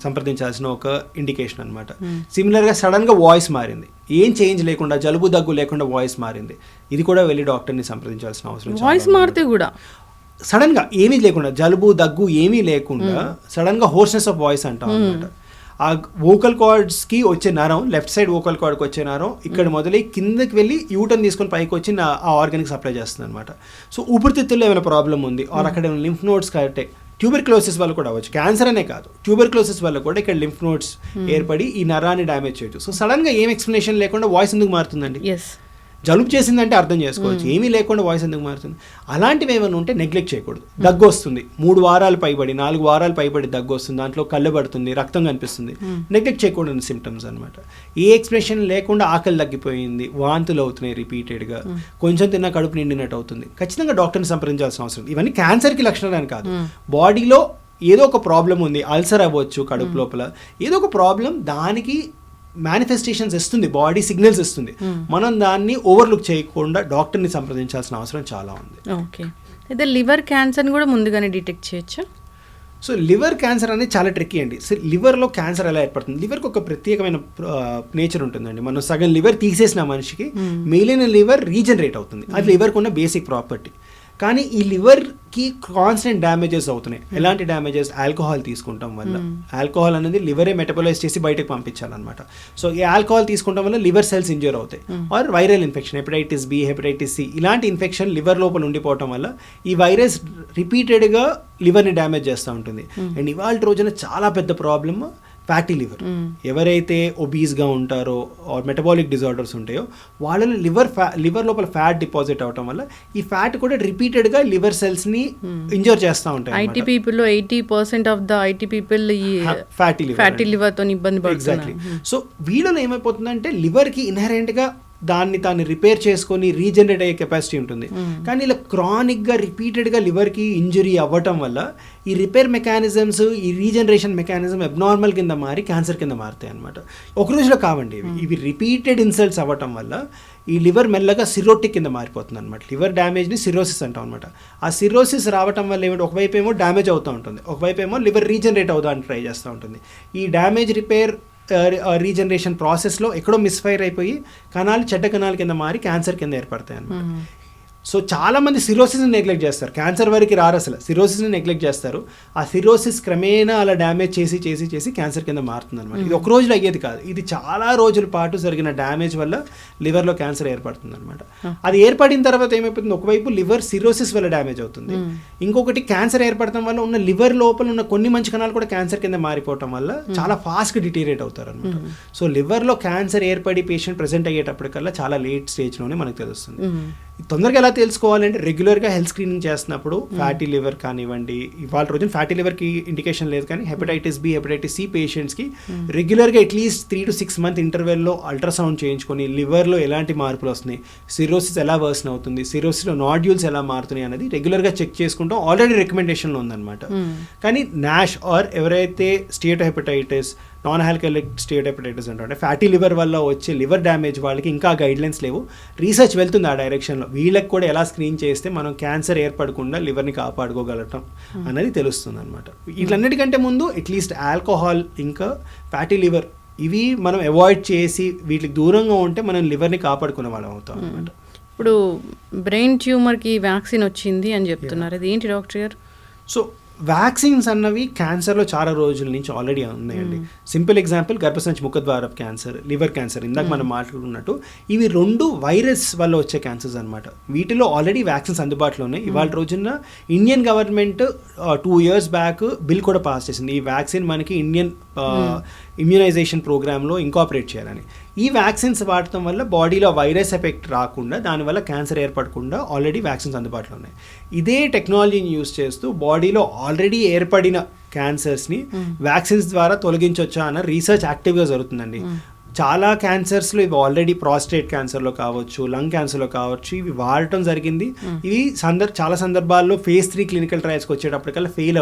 సంప్రదించాల్సిన ఒక ఇండికేషన్ అనమాట. సిమిలర్గా సడన్గా వాయిస్ మారింది, ఏం చేంజ్ లేకుండా, జలుబు దగ్గు లేకుండా వాయిస్ మారింది, ఇది కూడా వెళ్ళి డాక్టర్ని సంప్రదించాల్సిన అవసరం. వాయిస్ మారితే కూడా సడన్గా ఏమీ లేకుండా, జలుబు దగ్గు ఏమీ లేకుండా సడన్గా హోర్స్నెస్ ఆఫ్ వాయిస్ అంటాం అనమాట. ఆ వోకల్ కార్డ్స్కి వచ్చే నరం, లెఫ్ట్ సైడ్ వోకల్ కార్డ్కి వచ్చే నరం ఇక్కడ మొదలై కిందకి వెళ్ళి యూటర్న్ తీసుకొని పైకి వచ్చి ఆ ఆర్గానికి సప్లై చేస్తుంది అనమాట. సో ఊపిరితిత్తుల్లో ఏమైనా ప్రాబ్లం ఉంది, ఆర్ అక్కడ లింఫ్ నోడ్స్ కరెక్టే, ట్యూబర్క్లోసిస్ వల్ల కూడా అవ్వచ్చు, క్యాన్సర్ అనే కాదు, ట్యూబర్క్లోసిస్ వల్ల కూడా ఇక్కడ లింఫ్ నోడ్స్ ఏర్పడి ఈ నరాన్ని డ్యామేజ్ చేయొచ్చు. సో సడన్గా ఏం ఎక్స్ప్లెనేషన్ లేకుండా వాయిస్ ఎందుకు మారుతుందండి? జలుబు చేసిందంటే అర్థం చేసుకోవచ్చు, ఏమీ లేకుండా వాయిస్ ఎందుకు మారుతుంది. అలాంటివి ఏమైనా ఉంటే నెగ్లెక్ట్ చేయకూడదు. దగ్గు వస్తుంది, 3 వారాలు పైబడి 4 వారాలు పైబడి దగ్గు వస్తుంది, దాంట్లో కళ్ళు పడుతుంది, రక్తం కనిపిస్తుంది, నెగ్లెక్ట్ చేయకూడదు సిమ్టమ్స్ అనమాట. ఏ ఎక్స్ప్రెషన్ లేకుండా ఆకలి తగ్గిపోయింది, వాంతులు అవుతున్నాయి రిపీటెడ్గా, కొంచెం తిన్నా కడుపు నిండినట్టు అవుతుంది, ఖచ్చితంగా డాక్టర్ని సంప్రదించాల్సిన అవసరం. ఇవన్నీ క్యాన్సర్కి లక్షణాలని కాదు, బాడీలో ఏదో ఒక ప్రాబ్లం ఉంది, అల్సర్ అవ్వచ్చు కడుపు లోపల, ఏదో ఒక ప్రాబ్లం, దానికి మేనిఫెస్టేషన్స్ ఇస్తుంది, బాడీ సిగ్నల్స్ ఇస్తుంది. మనం దాన్ని ఓవర్లుక్ చేయకుండా డాక్టర్ని సంప్రదించాల్సిన అవసరం చాలా ఉంది. ఓకే, అయితే లివర్ క్యాన్సర్ని కూడా ముందుగానే డిటెక్ట్ చేయొచ్చా? సో లివర్ క్యాన్సర్ అనేది చాలా ట్రిక్కీ అండి. సో లివర్లో క్యాన్సర్ ఎలా ఏర్పడుతుంది? లివర్కి ఒక ప్రత్యేకమైన నేచర్ ఉంటుందండి. మనం సగం లివర్ తీసేసిన మనిషికి మిగిలిన లివర్ రీజనరేట్ అవుతుంది, అది లివర్కి ఉన్న బేసిక్ ప్రాపర్టీ. కానీ ఈ లివర్కి కాన్స్టెంట్ డ్యామేజెస్ అవుతున్నాయి. ఎలాంటి డ్యామేజెస్? ఆల్కహాల్ తీసుకుంటాం వల్ల. ఆల్కహాల్ అనేది లివరే మెటబలైజ్ చేసి బయటకు పంపించాలన్నమాట. సో ఈ ఆల్కహాల్ తీసుకుంటాం వల్ల లివర్ సెల్స్ ఇంజ్యూర్ అవుతాయి. Or viral infection, hepatitis B, hepatitis C, ఇలాంటి ఇన్ఫెక్షన్ లివర్ లోపల ఉండిపోవటం వల్ల ఈ వైరస్ రిపీటెడ్గా లివర్ని డ్యామేజ్ చేస్తూ ఉంటుంది. అండ్ ఇవాళ రోజున చాలా పెద్ద ప్రాబ్లమ్ ఫ్యాటీ లివర్. ఎవరైతే ఒబీస్గా ఉంటారో ఆర్ మెటబాలిక్ డిజార్డర్స్ ఉంటాయో వాళ్ళలో లివర్ లోపల ఫ్యాట్ డిపాజిట్ అవటం వల్ల ఈ ఫ్యాట్ కూడా రిపీటెడ్గా లివర్ సెల్స్ని ఇంజూర్ చేస్తూ ఉంటాయి. ఐటీ పీపుల్లో 80% ఆఫ్ ద ఐటీ పీపుల్ ఈ ఫ్యాటీ లివర్తో ఇబ్బంది పడుతున్నారు. ఎగ్జాక్ట్లీ. సో వీళ్ళలో ఏమైపోతుందంటే లివర్కి ఇన్హెరెంట్గా దాన్ని తాను రిపేర్ చేసుకొని రీజనరేట్ అయ్యే కెపాసిటీ ఉంటుంది. కానీ ఇలా క్రానిక్గా రిపీటెడ్గా లివర్కి ఇంజురీ అవ్వటం వల్ల ఈ రిపేర్ మెకానిజమ్స్, ఈ రీజనరేషన్ మెకానిజం అబ్నార్మల్ కింద మారి క్యాన్సర్ కింద మారుతాయి అనమాట. ఒక రోజులో కావండి ఇవి రిపీటెడ్ ఇన్సల్ట్స్ అవ్వటం వల్ల ఈ లివర్ మెల్లగా సిరోటిక్ కింద మారిపోతుంది అనమాట. లివర్ డ్యామేజ్ని సిరోసిస్ అంటాం అనమాట. ఆ సిరోసిస్ రావటం వల్ల ఏమిటి, ఒకవైపు ఏమో డ్యామేజ్ అవుతూ ఉంటుంది, ఒకవైపు ఏమో లివర్ రీజనరేట్ అవుతానికి ట్రై చేస్తూ ఉంటుంది. ఈ డ్యామేజ్ రిపేర్ రీజనరేషన్ ప్రాసెస్లో ఎక్కడో మిస్ఫైర్ అయిపోయి కణాలు చెడ్డ కణాల కింద మారి క్యాన్సర్ కింద ఏర్పడతాయి అన్నమాట. సో చాలామంది సిరోసిస్ని నెగ్లెక్ట్ చేస్తారు, క్యాన్సర్ వరకు రారు, అసలు సిరోసిస్ని నెగ్లెక్ట్ చేస్తారు. ఆ సిరోసిస్ క్రమేణా అలా డ్యామేజ్ చేసి చేసి చేసి క్యాన్సర్ కింద మారుతుంది అనమాట. ఇది ఒక రోజులో అయ్యేది కాదు, ఇది చాలా రోజుల పాటు జరిగిన డ్యామేజ్ వల్ల లివర్లో క్యాన్సర్ ఏర్పడుతుంది అనమాట. అది ఏర్పడిన తర్వాత ఏమైపోతుంది, ఒకవైపు లివర్ సిరోసిస్ వల్ల డ్యామేజ్ అవుతుంది, ఇంకొకటి క్యాన్సర్ ఏర్పడటం వల్ల ఉన్న లివర్ లోపల ఉన్న కొన్ని మంచి కణాలు కూడా క్యాన్సర్ కింద మారిపోవటం వల్ల చాలా ఫాస్ట్గా డిటీరియేట్ అవుతారు అనమాట. సో లివర్లో క్యాన్సర్ ఏర్పడి పేషెంట్ ప్రెజెంట్ అయ్యేటప్పటికల్లా చాలా లేట్ స్టేజ్లోనే మనకు తెలుస్తుంది. తొందరగా ఎలా తెలుసుకోవాలంటే రెగ్యులర్గా హెల్త్ స్క్రీనింగ్ చేస్తున్నప్పుడు ఫ్యాటీ లివర్ కానివ్వండి, ఇవాళ రోజున ఫ్యాటీ లివర్కి ఇండికేషన్ లేదు కానీ హెపటైటిస్ బి, హెపటైటిస్ సి పేషెంట్స్కి రెగ్యులర్గా అట్లీస్ట్ 3 to 6 month ఇంటర్వెల్లో అల్ట్రాసౌండ్ చేయించుకొని లివర్లో ఎలాంటి మార్పులు వస్తున్నాయి, సిరోసిస్ ఎలా వర్సన్ అవుతుంది, సిరోసిస్లో నాడ్యూల్స్ ఎలా మారుతున్నాయి అనేది రెగ్యులర్గా చెక్ చేసుకుంటాం. ఆల్రెడీ రికమెండేషన్లో ఉందన్నమాట. కానీ నాష్ ఆర్ ఎవరైతే state hepatitis, non alcoholic state hepatitis అంటే ఫ్యాటీ లివర్ వల్ల వచ్చే లివర్ డ్యామేజ్ వాళ్ళకి ఇంకా గైడ్లైన్స్ లేవు, రీసెర్చ్ వెళ్తుంది ఆ డైరెక్షన్లో. వీళ్ళకి కూడా ఎలా స్క్రీన్ చేస్తే మనం క్యాన్సర్ ఏర్పడకుండా లివర్ని కాపాడుకోగలటం అనేది తెలుస్తుంది అనమాట. వీటన్నిటికంటే ముందు అట్లీస్ట్ ఆల్కహాల్ ఇంకా ఫ్యాటీ లివర్ ఇవి మనం అవాయిడ్ చేసి వీటికి దూరంగా ఉంటే మనం లివర్ని కాపాడుకునే వాళ్ళం అవుతాం అనమాట. ఇప్పుడు బ్రెయిన్ ట్యూమర్కి వ్యాక్సిన్ వచ్చింది అని చెప్తున్నారు, అది ఏంటి డాక్టర్ గారు? సో వ్యాక్సిన్స్ అన్నవి క్యాన్సర్లో చాలా రోజుల నుంచి ఆల్రెడీ ఉన్నాయండి. సింపుల్ ఎగ్జాంపుల్ గర్భసంచి ముఖద్వారపు క్యాన్సర్, లివర్ క్యాన్సర్ ఇందాక మనం మాట్లాడుకున్నట్టు ఇవి 2 వైరస్ వల్ల వచ్చే క్యాన్సర్స్ అనమాట. వీటిలో ఆల్రెడీ వ్యాక్సిన్స్ అందుబాటులో ఉన్నాయి. ఇవాళ రోజున Indian government 2 years back bill కూడా పాస్ చేసింది, ఈ వ్యాక్సిన్ మనకి ఇండియన్ ఇమ్యూనైజేషన్ ప్రోగ్రాంలో ఇంకాపరేట్ చేయాలని. ఈ వ్యాక్సిన్స్ వాడటం వల్ల బాడీలో వైరస్ ఎఫెక్ట్ రాకుండా, దానివల్ల క్యాన్సర్ ఏర్పడకుండా ఆల్రెడీ వ్యాక్సిన్స్ అందుబాటులో ఉన్నాయి. ఇదే టెక్నాలజీని యూస్ చేస్తూ బాడీలో ఆల్రెడీ ఏర్పడిన క్యాన్సర్స్ని వ్యాక్సిన్స్ ద్వారా తొలగించవచ్చా అన్న రీసెర్చ్ యాక్టివ్గా జరుగుతుందండి. చాలా క్యాన్సర్స్లో ఇవి ఆల్రెడీ ప్రాస్టేట్ క్యాన్సర్లో కావచ్చు, లంగ్ క్యాన్సర్లో కావచ్చు ఇవి వాడటం జరిగింది. ఇవి చాలా సందర్భాల్లో phase 3 క్లినికల్ ట్రయల్స్కి వచ్చేటప్పటికల్లా ఫెయిల్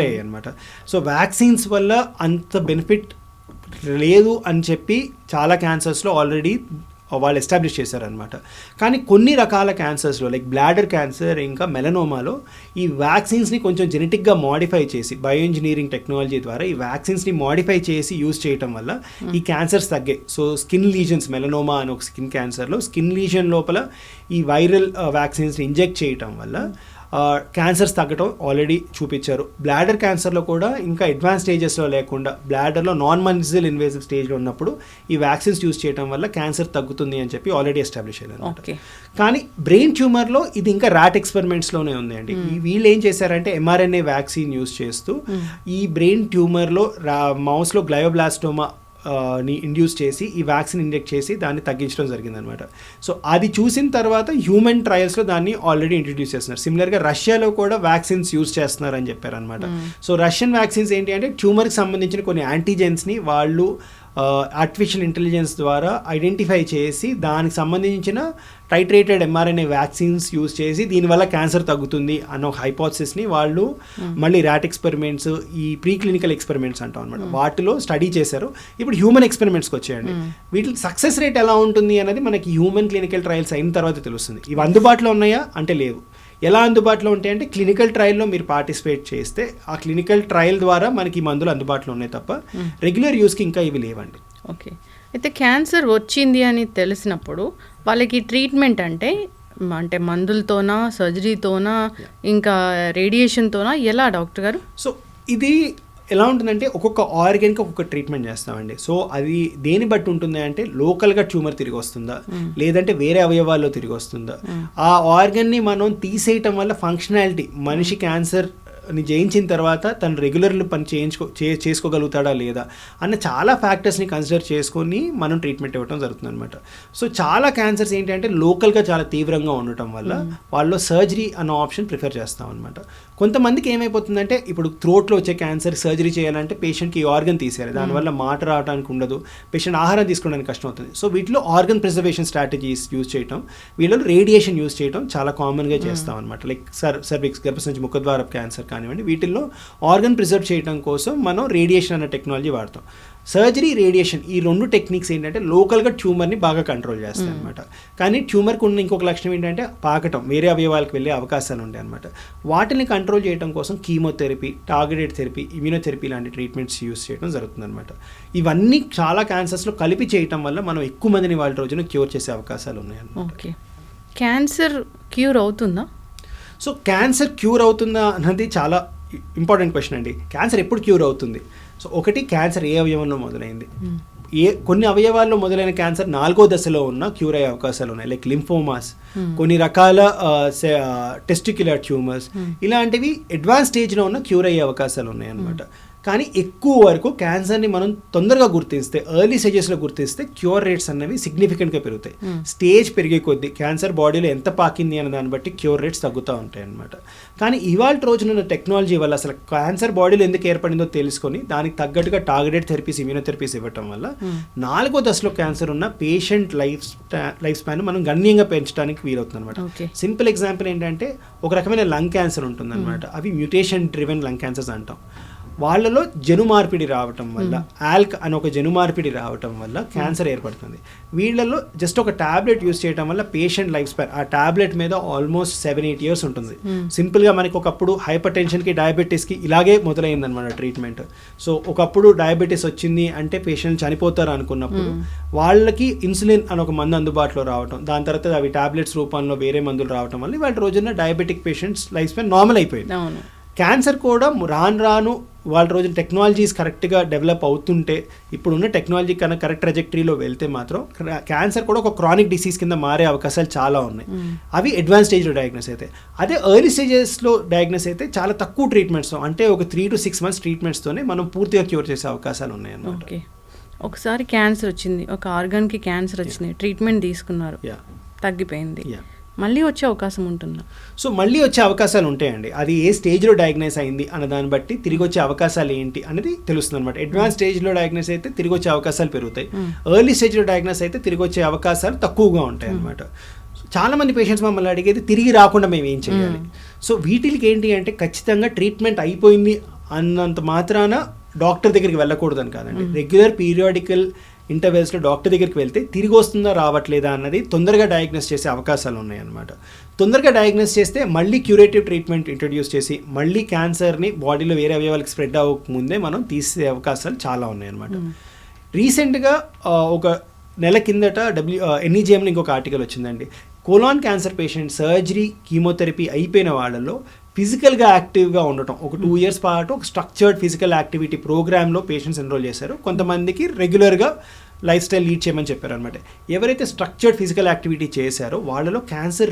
అయ్యాయి అనమాట. సో వ్యాక్సిన్స్ వల్ల అంత బెనిఫిట్ లేదు అని చెప్పి చాలా క్యాన్సర్స్లో ఆల్రెడీ వాళ్ళు ఎస్టాబ్లిష్ చేశారనమాట. కానీ కొన్ని రకాల క్యాన్సర్స్లో లైక్ బ్లాడర్ క్యాన్సర్ ఇంకా మెలనోమాలో ఈ వ్యాక్సిన్స్ని కొంచెం జెనెటిక్గా మాడిఫై చేసి బయో ఇంజనీరింగ్ టెక్నాలజీ ద్వారా ఈ వ్యాక్సిన్స్ని మాడిఫై చేసి యూజ్ చేయటం వల్ల ఈ క్యాన్సర్స్ తగ్గాయి. సో స్కిన్ లీజన్స్, మెలనోమా అని ఒక స్కిన్ క్యాన్సర్లో స్కిన్ లీజన్ లోపల ఈ వైరల్ వ్యాక్సిన్స్ని ఇంజెక్ట్ చేయటం వల్ల క్యాన్సర్స్ తగ్గటం ఆల్రెడీ చూపించారు. బ్లాడర్ క్యాన్సర్లో కూడా ఇంకా అడ్వాన్స్ స్టేజెస్లో లేకుండా బ్లాడర్లో నాన్ మజిల్ ఇన్వేసివ్ స్టేజ్లో ఉన్నప్పుడు ఈ వ్యాక్సిన్స్ యూజ్ చేయడం వల్ల క్యాన్సర్ తగ్గుతుంది అని చెప్పి ఆల్రెడీ ఎస్టాబ్లిష్ అయ్యారు. కానీ బ్రెయిన్ ట్యూమర్లో ఇది ఇంకా ర్యాట్ ఎక్స్పెరిమెంట్స్లోనే ఉంది అండి. వీళ్ళు ఏం చేశారంటే mRNA వ్యాక్సిన్ యూజ్ చేస్తూ ఈ బ్రెయిన్ ట్యూమర్లో మౌస్లో గ్లయోబ్లాస్టోమా ని ఇండ్యూస్ చేసి ఈ వ్యాక్సిన్ ఇంజెక్ట్ చేసి దాన్ని తగ్గించడం జరిగిందనమాట. సో అది చూసిన తర్వాత హ్యూమన్ ట్రయల్స్లో దాన్ని ఆల్రెడీ ఇంట్రడ్యూస్ చేస్తున్నారు. సిమిలర్గా రష్యాలో కూడా వ్యాక్సిన్స్ యూజ్ చేస్తున్నారు అని చెప్పారనమాట. సో రష్యన్ వ్యాక్సిన్స్ ఏంటి అంటే ట్యూమర్కి సంబంధించిన కొన్ని యాంటీజెన్స్ని వాళ్ళు ఆర్టిఫిషియల్ ఇంటెలిజెన్స్ ద్వారా ఐడెంటిఫై చేసి దానికి సంబంధించిన టైట్రేటెడ్ mRNA వ్యాక్సిన్స్ యూజ్ చేసి దీనివల్ల క్యాన్సర్ తగ్గుతుంది అన్న ఒక హైపోథసిస్ని వాళ్ళు మళ్ళీ ర్యాట్ ఎక్స్పెరిమెంట్స్, ఈ ప్రీ క్లినికల్ ఎక్స్పెరిమెంట్స్ అంటాం అనమాట, వాటిలో స్టడీ చేశారు. ఇప్పుడు హ్యూమన్ ఎక్స్పెరిమెంట్స్కి వచ్చాయండి. వీటి సక్సెస్ రేట్ ఎలా ఉంటుంది అనేది మనకి హ్యూమన్ క్లినికల్ ట్రయల్స్ అయిన తర్వాత తెలుస్తుంది. ఇవి అందుబాటులో ఉన్నాయా అంటే లేవు. ఎలా అందుబాటులో ఉంటాయంటే క్లినికల్ ట్రయల్లో మీరు పార్టిసిపేట్ చేస్తే ఆ క్లినికల్ ట్రయల్ ద్వారా మనకి ఈ మందులు అందుబాటులో ఉన్నాయి తప్ప రెగ్యులర్ యూస్కి ఇంకా ఇవి లేవండి. ఓకే, అయితే క్యాన్సర్ వచ్చింది అని తెలిసినప్పుడు వాళ్ళకి ట్రీట్మెంట్ అంటే మందులతోనా, సర్జరీతోనా, ఇంకా రేడియేషన్తోనా, ఎలా డాక్టర్ గారు? సో ఇది ఎలా ఉంటుందంటే ఒక్కొక్క ఆర్గన్కి ఒక్కొక్క ట్రీట్మెంట్ చేస్తామండి. సో అది దేని బట్టి ఉంటుంది అంటే లోకల్గా ట్యూమర్ తిరిగి వస్తుందా, లేదంటే వేరే అవయవాల్లో తిరిగి వస్తుందా, ఆ ఆర్గన్ని మనం తీసేయటం వల్ల ఫంక్షనాలిటీ, మనిషి క్యాన్సర్ని జయించిన తర్వాత తను రెగ్యులర్లు పని చేసుకోగలుగుతాడా లేదా అన్న చాలా ఫ్యాక్టర్స్ని కన్సిడర్ చేసుకొని మనం ట్రీట్మెంట్ ఇవ్వడం జరుగుతుంది అనమాట. సో చాలా క్యాన్సర్స్ ఏంటంటే లోకల్గా చాలా తీవ్రంగా ఉండటం వల్ల వాళ్ళు సర్జరీ అన్న ఆప్షన్ ప్రిఫర్ చేస్తాం అనమాట. కొంతమందికి ఏమైపోతుందంటే ఇప్పుడు థ్రోట్లో వచ్చే క్యాన్సర్ సర్జరీ చేయాలంటే పేషెంట్కి ఈ ఆర్గన్ తీసేయాలి, దానివల్ల మాట రావడానికి ఉండదు, పేషెంట్ ఆహారం తీసుకోవడానికి కష్టం అవుతుంది. సో వీటిలో ఆర్గన్ ప్రిజర్వేషన్ స్ట్రాటజీస్ యూజ్ చేయటం, వీళ్ళలో రేడియేషన్ యూజ్ చేయడం చాలా కామన్గా చేస్తాం అనమాట. లైక్ సర్విక్స్, గర్భసంచి ముఖద్వార క్యాన్సర్ కానివ్వండి, వీటిల్లో ఆర్గన్ ప్రిజర్వ్ చేయడం కోసం మనం రేడియేషన్ అనే టెక్నాలజీ వాడతాం. సర్జరీ, రేడియేషన్ ఈ రెండు టెక్నిక్స్ ఏంటంటే లోకల్గా ట్యూమర్ని బాగా కంట్రోల్ చేస్తాయి అనమాట. కానీ ట్యూమర్కి ఉన్న ఇంకొక లక్షణం ఏంటంటే పాకటం, వేరే అవయవాలకు వెళ్ళే అవకాశాలు ఉంటాయి అనమాట. వాటిని కంట్రోల్ చేయడం కోసం కీమోథెరపీ, టార్గెటెడ్ థెరపీ, ఇమ్యూనోథెరపీ లాంటి ట్రీట్మెంట్స్ యూజ్ చేయడం జరుగుతుంది అనమాట. ఇవన్నీ చాలా క్యాన్సర్స్లో కలిపి చేయటం వల్ల మనం ఎక్కువ మందిని వాళ్ళ రోజున క్యూర్ చేసే అవకాశాలు ఉన్నాయి అన్నమాట. ఓకే, క్యాన్సర్ క్యూర్ అవుతుందా? సో క్యాన్సర్ క్యూర్ అవుతుందా అన్నది చాలా ఇంపార్టెంట్ క్వశ్చన్ అండి. క్యాన్సర్ ఎప్పుడు క్యూర్ అవుతుంది? సో ఒకటి, క్యాన్సర్ ఏ అవయవంలో మొదలైంది. కొన్ని అవయవాల్లో మొదలైన క్యాన్సర్ 4వ దశలో ఉన్న క్యూర్ అయ్యే అవకాశాలు ఉన్నాయి. లైక్ లింఫోమాస్, కొన్ని రకాల టెస్టిక్యులర్ ట్యూమర్స్, ఇలాంటివి అడ్వాన్స్ స్టేజ్లో ఉన్న క్యూర్ అయ్యే అవకాశాలు ఉన్నాయి అన్నమాట. కానీ ఎక్కువ వరకు క్యాన్సర్ని మనం తొందరగా గుర్తిస్తే, ఎర్లీ స్టేజెస్లో గుర్తిస్తే క్యూర్ రేట్స్ అనేవి సిగ్నిఫికెంట్గా పెరుగుతాయి. స్టేజ్ పెరిగే కొద్దీ క్యాన్సర్ బాడీలో ఎంత పాకింది అనే దాన్ని బట్టి క్యూర్ రేట్స్ తగ్గుతూ ఉంటాయి అన్నమాట. కానీ ఇవాళ రోజున టెక్నాలజీ వల్ల అసలు క్యాన్సర్ బాడీలో ఎందుకు ఏర్పడిందో తెలుసుకొని దానికి తగ్గట్టుగా టార్గెటెడ్ థెరపీస్, ఇమ్యూనోథెరపీస్ ఇవ్వటం వల్ల 4వ దశలో క్యాన్సర్ ఉన్న పేషెంట్ లైఫ్ స్పాన్ మనం గణనీయంగా పెంచడానికి వీలవుతుంది అనమాట. సింపుల్ ఎగ్జాంపుల్ ఏంటంటే ఒక రకమైన లంగ్ క్యాన్సర్ ఉంటుంది అనమాట. అవి మ్యూటేషన్ డ్రివెన్ లంగ్ క్యాన్సర్స్ అంటాం. వాళ్ళలో జను మార్పిడి రావటం వల్ల, ఆల్క్ అని ఒక జను మార్పిడి రావటం వల్ల క్యాన్సర్ ఏర్పడుతుంది. వీళ్ళలో జస్ట్ ఒక టాబ్లెట్ యూజ్ చేయడం వల్ల పేషెంట్ లైఫ్ స్పాన్ ఆ టాబ్లెట్ మీద ఆల్మోస్ట్ 7-8 years ఉంటుంది. సింపుల్గా మనకి ఒకప్పుడు హైపర్ టెన్షన్కి, డయాబెటీస్కి ఇలాగే మొదలైందనమాట ట్రీట్మెంట్. సో ఒకప్పుడు డయాబెటీస్ వచ్చింది అంటే పేషెంట్ చనిపోతారు అనుకున్నప్పుడు వాళ్ళకి ఇన్సులిన్ అని ఒక మందు అందుబాటులో రావటం, దాని తర్వాత అవి టాబ్లెట్స్ రూపంలో వేరే మందులు రావటం వల్ల వాళ్ళ రోజున diabetic patients life span normal అయిపోయింది. క్యాన్సర్ కూడా రాను వాళ్ళ రోజున టెక్నాలజీస్ కరెక్ట్గా డెవలప్ అవుతుంటే, ఇప్పుడున్న టెక్నాలజీ కన్నా కరెక్ట్ ట్రాజెక్టరీలో వెళ్తే మాత్రం క్యాన్సర్ కూడా ఒక క్రానిక్ డిసీజ్ కింద మారే అవకాశాలు చాలా ఉన్నాయి. అవి అడ్వాన్స్ స్టేజ్లో డయాగ్నోస్ అయితే. అదే ఎర్లీ స్టేజెస్లో డయాగ్నోస్ అయితే చాలా తక్కువ ట్రీట్మెంట్స్తో, అంటే ఒక 3 to 6 months ట్రీట్మెంట్స్తోనే మనం పూర్తిగా క్యూర్ చేసే అవకాశాలు ఉన్నాయి అన్నమాట. ఓకే, ఒకసారి క్యాన్సర్ వచ్చింది, ఒక ఆర్గాన్కి క్యాన్సర్ వచ్చింది, ట్రీట్మెంట్ తీసుకున్నారు, తగ్గిపోయింది, మళ్ళీ వచ్చే అవకాశం ఉంటుందా? సో మళ్ళీ వచ్చే అవకాశాలు ఉంటాయండి. అది ఏ స్టేజ్లో డయాగ్నైజ్ అయింది అన్న దాన్ని బట్టి తిరిగి వచ్చే అవకాశాలు ఏంటి అనేది తెలుస్తుంది అనమాట. అడ్వాన్స్ స్టేజ్లో డయాగ్నైజ్ అయితే తిరిగి వచ్చే అవకాశాలు పెరుగుతాయి. ఎర్లీ స్టేజ్లో డయాగ్నైజ్ అయితే తిరిగి వచ్చే అవకాశాలు తక్కువగా ఉంటాయి అనమాట. చాలా మంది పేషెంట్స్ మమ్మల్ని అడిగేది తిరిగి రాకుండా మేము ఏం చేయాలి. సో వీటికి ఏంటి అంటే ఖచ్చితంగా ట్రీట్మెంట్ అయిపోయింది అన్నంత మాత్రాన డాక్టర్ దగ్గరికి వెళ్ళకూడదని కాదండి. రెగ్యులర్ పీరియాడికల్ ఇంటర్వెల్స్లో డాక్టర్ దగ్గరికి వెళ్తే తిరిగి వస్తుందా రావట్లేదా అన్నది తొందరగా డయాగ్నోస్ చేసే అవకాశాలు ఉన్నాయన్నమాట. తొందరగా డయాగ్నోస్ చేస్తే మళ్ళీ క్యూరేటివ్ ట్రీట్మెంట్ ఇంట్రడ్యూస్ చేసి మళ్ళీ క్యాన్సర్ని బాడీలో వేరే అవయవాలకు స్ప్రెడ్ అవ్వకముందే మనం తీసే అవకాశాలు చాలా ఉన్నాయన్నమాట. రీసెంట్గా ఒక నెల కిందట NEJMలో ఇంకొక ఆర్టికల్ వచ్చిందండి. Colon cancer patient surgery, chemotherapy అయిపోయిన వాళ్ళలో ఫిజికల్గా యాక్టివ్గా ఉండటం, ఒక 2 years పాటు ఒక స్ట్రక్చర్డ్ ఫిజికల్ యాక్టివిటీ ప్రోగ్రామ్లో పేషెంట్స్ ఎన్రోల్ చేశారు. కొంతమందికి రెగ్యులర్గా లైఫ్ స్టైల్ లీడ్ చేయమని చెప్పారు అనమాట. ఎవరైతే స్ట్రక్చర్డ్ ఫిజికల్ యాక్టివిటీ చేశారో వాళ్ళలో క్యాన్సర్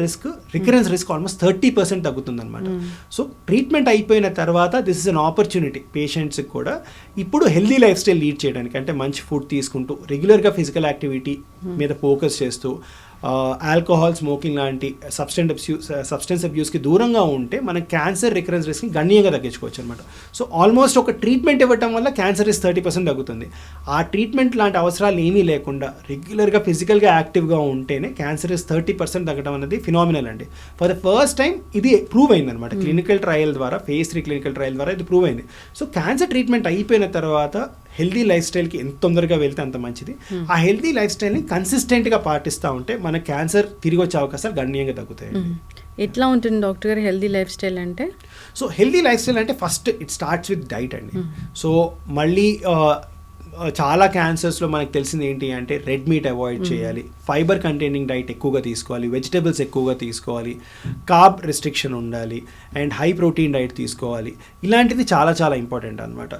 రికరెన్స్ రిస్క్ ఆల్మోస్ట్ 30% తగ్గుతుంది అనమాట. సో ట్రీట్మెంట్ అయిపోయిన తర్వాత దిస్ ఇస్ అన్ ఆపర్చునిటీ పేషెంట్స్కి కూడా ఇప్పుడు హెల్దీ లైఫ్ స్టైల్ లీడ్ చేయడానికి, అంటే మంచి ఫుడ్ తీసుకుంటూ రెగ్యులర్గా ఫిజికల్ యాక్టివిటీ మీద ఫోకస్ చేస్తూ ఆల్కహాల్, స్మోకింగ్ లాంటి సబ్స్టెన్స్ అబ్యూస్కి దూరంగా ఉంటే మనం క్యాన్సర్ రికరెన్స్ రిస్క్ని గణనీయంగా తగ్గించుకోవచ్చు అనమాట. సో ఆల్మోస్ట్ ఒక ట్రీట్మెంట్ ఇవ్వటం వల్ల క్యాన్సర్ రిస్క్ 30% తగ్గుతుంది. ఆ ట్రీట్మెంట్ లాంటి అవసరాలు ఏమీ లేకుండా రెగ్యులర్గా ఫిజికల్గా యాక్టివ్గా ఉంటేనే క్యాన్సర్ రిస్క్ 30% తగ్గడం అనేది ఫినామినల్ అండి. ఫర్ ద ఫస్ట్ టైం ఇది ప్రూవ్ అయింది అనమాట క్లినికల్ ట్రయల్ ద్వారా, phase 3 క్లినికల్ ట్రయల్ ద్వారా ఇది ప్రూవ్ అయింది. సో క్యాన్సర్ ట్రీట్మెంట్ అయిపోయిన తర్వాత హెల్దీ లైఫ్ స్టైల్కి ఎంత తొందరగా వెళ్తే అంత మంచిది. ఆ హెల్దీ లైఫ్ స్టైల్ని కన్సిస్టెంట్గా పాటిస్తూ ఉంటే మన క్యాన్సర్ తిరిగి వచ్చే అవకాశాలు గణనీయంగా తగ్గుతాయి. ఎట్లా ఉంటుంది డాక్టర్ గారు హెల్దీ లైఫ్ స్టైల్ అంటే? సో హెల్దీ లైఫ్ స్టైల్ అంటే first it starts with diet అండి. సో మళ్ళీ చాలా క్యాన్సర్స్లో మనకు తెలిసింది ఏంటి అంటే రెడ్ మీట్ అవాయిడ్ చేయాలి, ఫైబర్ కంటైనింగ్ డైట్ ఎక్కువగా తీసుకోవాలి, వెజిటబుల్స్ ఎక్కువగా తీసుకోవాలి, కార్బ్ రెస్ట్రిక్షన్ ఉండాలి, అండ్ హై ప్రోటీన్ డైట్ తీసుకోవాలి. ఇలాంటిది చాలా చాలా ఇంపార్టెంట్ అనమాట.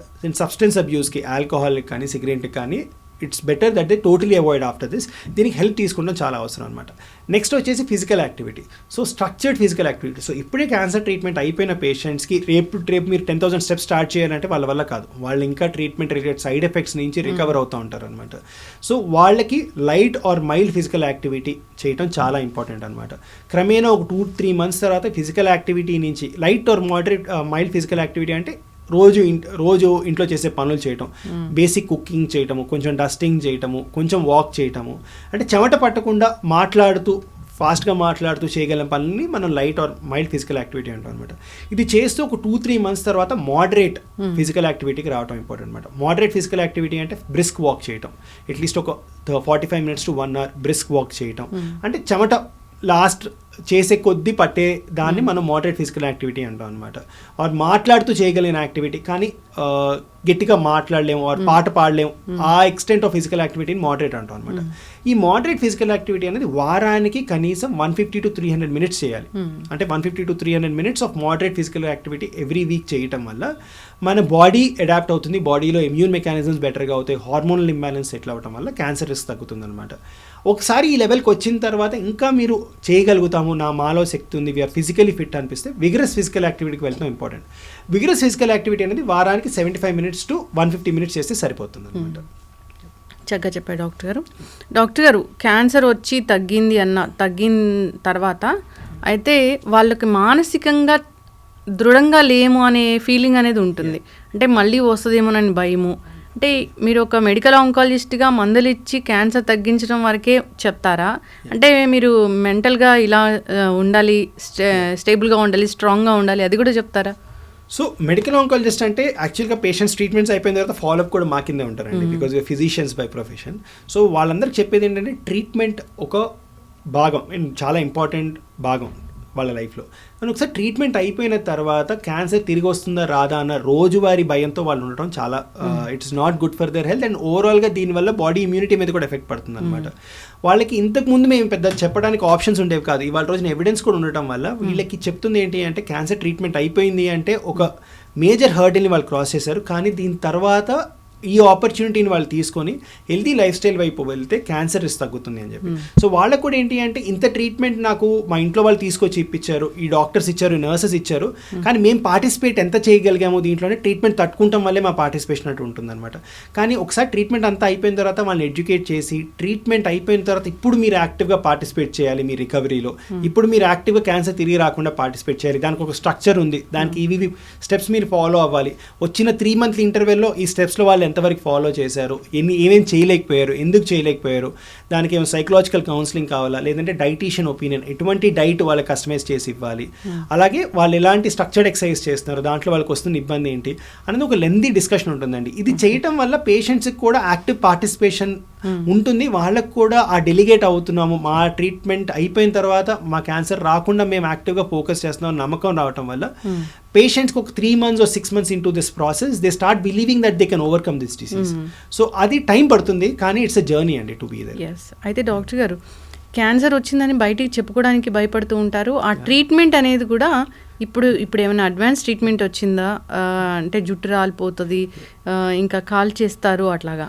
సబ్స్టెన్స్ అబ్యూస్కి, ఆల్కహాల్కి కానీ సిగరెట్కి కానీ it's better that they totally avoid after this. దీనికి హెల్ప్ తీసుకోవడం చాలా అవసరం అనమాట. నెక్స్ట్ వచ్చేసి physical activity. So structured physical activity. So ఇప్పుడే క్యాన్సర్ ట్రీట్మెంట్ అయిపోయిన పేషెంట్స్కి రేపు మీరు 10,000 స్టెప్స్ స్టార్ట్ చేయాలంటే వాళ్ళ వల్ల కాదు. వాళ్ళు ఇంకా ట్రీట్మెంట్ రిలేటెడ్ సైడ్ ఎఫెక్ట్స్ నుంచి రికవర్ అవుతూ ఉంటారు అనమాట. సో వాళ్ళకి light or mild physical activity చేయడం చాలా ఇంపార్టెంట్ అనమాట. క్రమేణా ఒక 2-3 months తర్వాత ఫిజికల్ యాక్టివిటీ నుంచి light or moderate mild physical activity అంటే రోజు ఇంట్లో చేసే పనులు చేయటం, బేసిక్ కుకింగ్ చేయటము, కొంచెం డస్టింగ్ చేయటము, కొంచెం వాక్ చేయటము, అంటే చెమట పట్టకుండా ఫాస్ట్గా మాట్లాడుతూ చేయగలిగిన పనులని మనం light or mild physical activity అంటాం అనమాట. ఇది చేస్తూ ఒక 2-3 months తర్వాత మోడరేట్ ఫిజికల్ యాక్టివిటీకి రావడం ఇంపార్టెంట్ అనమాట. మోడరేట్ ఫిజికల్ యాక్టివిటీ అంటే బ్రిస్క్ వాక్ చేయటం, అట్లీస్ట్ ఒక 45 minutes to 1 hour brisk walk చేయటం. అంటే చెమట లాస్ట్ చేసే కొద్దీ పట్టే దాన్ని మనం మోడరేట్ ఫిజికల్ యాక్టివిటీ అంటాం అనమాట. ఆర్ మాట్లాడుతూ చేయగలిగిన యాక్టివిటీ, కానీ గట్టిగా మాట్లాడలేము ఆర్ పాట పాడలేము, ఆ ఎక్స్టెంట్ ఆఫ్ ఫిజికల్ యాక్టివిటీని మోడరేట్ అంటాం అనమాట. ఈ మోడరేట్ ఫిజికల్ యాక్టివిటీ అనేది వారానికి కనీసం 150 to 300 minutes చేయాలి. అంటే 150 to 300 minutes of moderate physical activity every week చేయటం వల్ల మన బాడీ అడాప్ట్ అవుతుంది, బాడీలో ఇమ్యూన్ మెకానిజమ్స్ బెటర్గా అవుతాయి, హార్మోనల్ ఇంబ్యాలెన్స్ సెటిల్ అవ్వడం వల్ల క్యాన్సర్ రిస్క్ తగ్గుతుంది అనమాట. ఒకసారి ఈ లెవెల్కి వచ్చిన తర్వాత ఇంకా మీరు చేయగలుగుతాము, మాలో శక్తి ఉంది, వీఆర్ ఫిజికలీ ఫిట్ అనిపిస్తే విగరస్ ఫిజికల్ యాక్టివిటీకి వెళ్తాం ఇంపార్టెంట్. విగరస్ ఫిజికల్ యాక్టివిటీ అనేది వారానికి 75 minutes to 150 minutes చేస్తే సరిపోతుంది అనమాట. చక్కగా చెప్పారు డాక్టర్ గారు. క్యాన్సర్ వచ్చి తగ్గిన తర్వాత అయితే వాళ్ళకి మానసికంగా దృఢంగా లేము అనే ఫీలింగ్ అనేది ఉంటుంది. అంటే మళ్ళీ వస్తుందేమోనని భయము. అంటే మీరు ఒక మెడికల్ ఆంకాలజిస్ట్గా మందులు ఇచ్చి క్యాన్సర్ తగ్గించడం వరకే చెప్తారా? అంటే మీరు మెంటల్గా ఇలా ఉండాలి, స్టేబుల్గా ఉండాలి, స్ట్రాంగ్గా ఉండాలి, అది కూడా చెప్తారా? సో మెడికల్ ఆంకాలజిస్ట్ అంటే యాక్చువల్గా పేషెంట్స్ ట్రీట్మెంట్స్ అయిపోయిన తర్వాత ఫాలోఅప్ కూడా మా కిందే ఉంటారండి, because we are physicians by profession. So వాళ్ళందరికీ చెప్పేది ఏంటంటే ట్రీట్మెంట్ ఒక భాగం, చాలా ఇంపార్టెంట్ భాగం వాళ్ళ లైఫ్లో. కానీ ఒకసారి ట్రీట్మెంట్ అయిపోయిన తర్వాత క్యాన్సర్ తిరిగి వస్తుందా రాదా అన్న రోజువారీ భయంతో వాళ్ళు ఉండటం చాలా it's not good for their health. And ఓవరాల్గా దీనివల్ల బాడీ ఇమ్యూనిటీ మీద కూడా ఎఫెక్ట్ పడుతుంది అనమాట. వాళ్ళకి ఇంతకుముందు మేము పెద్ద చెప్పడానికి ఆప్షన్స్ ఉండేవి కాదు. ఇవాళ రోజున ఎవిడెన్స్ కూడా ఉండటం వల్ల వీళ్ళకి చెప్తుంది ఏంటి అంటే క్యాన్సర్ ట్రీట్మెంట్ అయిపోయింది అంటే ఒక మేజర్ హర్డిల్ని వాళ్ళు క్రాస్ చేశారు. కానీ దీని తర్వాత ఈ ఆపర్చునిటీని వాళ్ళు తీసుకొని హెల్దీ లైఫ్ స్టైల్ వైపు వెళ్తే క్యాన్సర్ రిస్క్ తగ్గుతుంది అని చెప్పి. సో వాళ్ళకు కూడా ఏంటి అంటే ఇంత ట్రీట్మెంట్ నాకు మా ఇంట్లో వాళ్ళు తీసుకొచ్చి ఇప్పించారు, ఈ డాక్టర్స్ ఇచ్చారు, నర్సెస్ ఇచ్చారు, కానీ మేము పార్టిసిపేట్ ఎంత చేయగలిగాము దీంట్లోనే ట్రీట్మెంట్ తట్టుకుంటాం వల్లే మా పార్టిసిపేషన్ అటు ఉంటుంది అనమాట. కానీ ఒకసారి ట్రీట్మెంట్ అంతా అయిపోయిన తర్వాత వాళ్ళని ఎడ్యుకేట్ చేసి ట్రీట్మెంట్ అయిపోయిన తర్వాత ఇప్పుడు మీరు యాక్టివ్గా పార్టిసిపేట్ చేయాలి మీ రికవరీలో, ఇప్పుడు మీరు యాక్టివ్గా క్యాన్సర్ తిరిగి రాకుండా పార్టిసిపేట్ చేయాలి, దానికి ఒక స్ట్రక్చర్ ఉంది, దానికి ఇవి స్టెప్స్ మీరు ఫాలో అవ్వాలి. వచ్చిన 3 month ఇంటర్వెల్లో ఈ స్టెప్స్లో వాళ్ళు ఎంతవరకు ఫాలో చేశారు, ఏమేమి చేయలేకపోయారు, ఎందుకు చేయలేకపోయారు, దానికి ఏమైనా సైకలాజికల్ కౌన్సిలింగ్ కావాలా, లేదంటే డైటీషియన్ ఒపీనియన్, ఎటువంటి డైట్ వాళ్ళకి కస్టమైజ్ చేసి ఇవ్వాలి, అలాగే వాళ్ళు ఎలాంటి స్ట్రక్చర్డ్ ఎక్సర్సైజ్ చేస్తున్నారు, దాంట్లో వాళ్ళకి వస్తున్న ఇబ్బంది ఏంటి అనేది ఒక లెందీ డిస్కషన్ ఉంటుందండి. ఇది చేయటం వల్ల పేషెంట్స్కి కూడా యాక్టివ్ పార్టిసిపేషన్ ఉంటుంది, వాళ్ళకు కూడా ఆ డెలిగేట్ అవుతున్నాము, మా ట్రీట్మెంట్ అయిపోయిన తర్వాత మా క్యాన్సర్ రాకుండా మేము యాక్టివ్గా ఫోకస్ చేస్తున్నాం నమ్మకం రావటం వల్ల పేషెంట్స్కి ఒక 3 months or 6 months into this process they start believing that they can overcome this disease. So అది టైం పడుతుంది, కానీ ఇట్స్ అ జర్నీ అండి టు బీ దేర్. yes అయితే డాక్టర్ గారు క్యాన్సర్ వచ్చిందని బయటికి చెప్పుకోవడానికి భయపడుతూ ఉంటారు. ఆ ట్రీట్మెంట్ అనేది కూడా ఇప్పుడు ఏమైనా అడ్వాన్స్ ట్రీట్మెంట్ వచ్చిందా? అంటే జుట్టు రాలిపోతుంది, ఇంకా కాల్ చేస్తారు అట్లాగా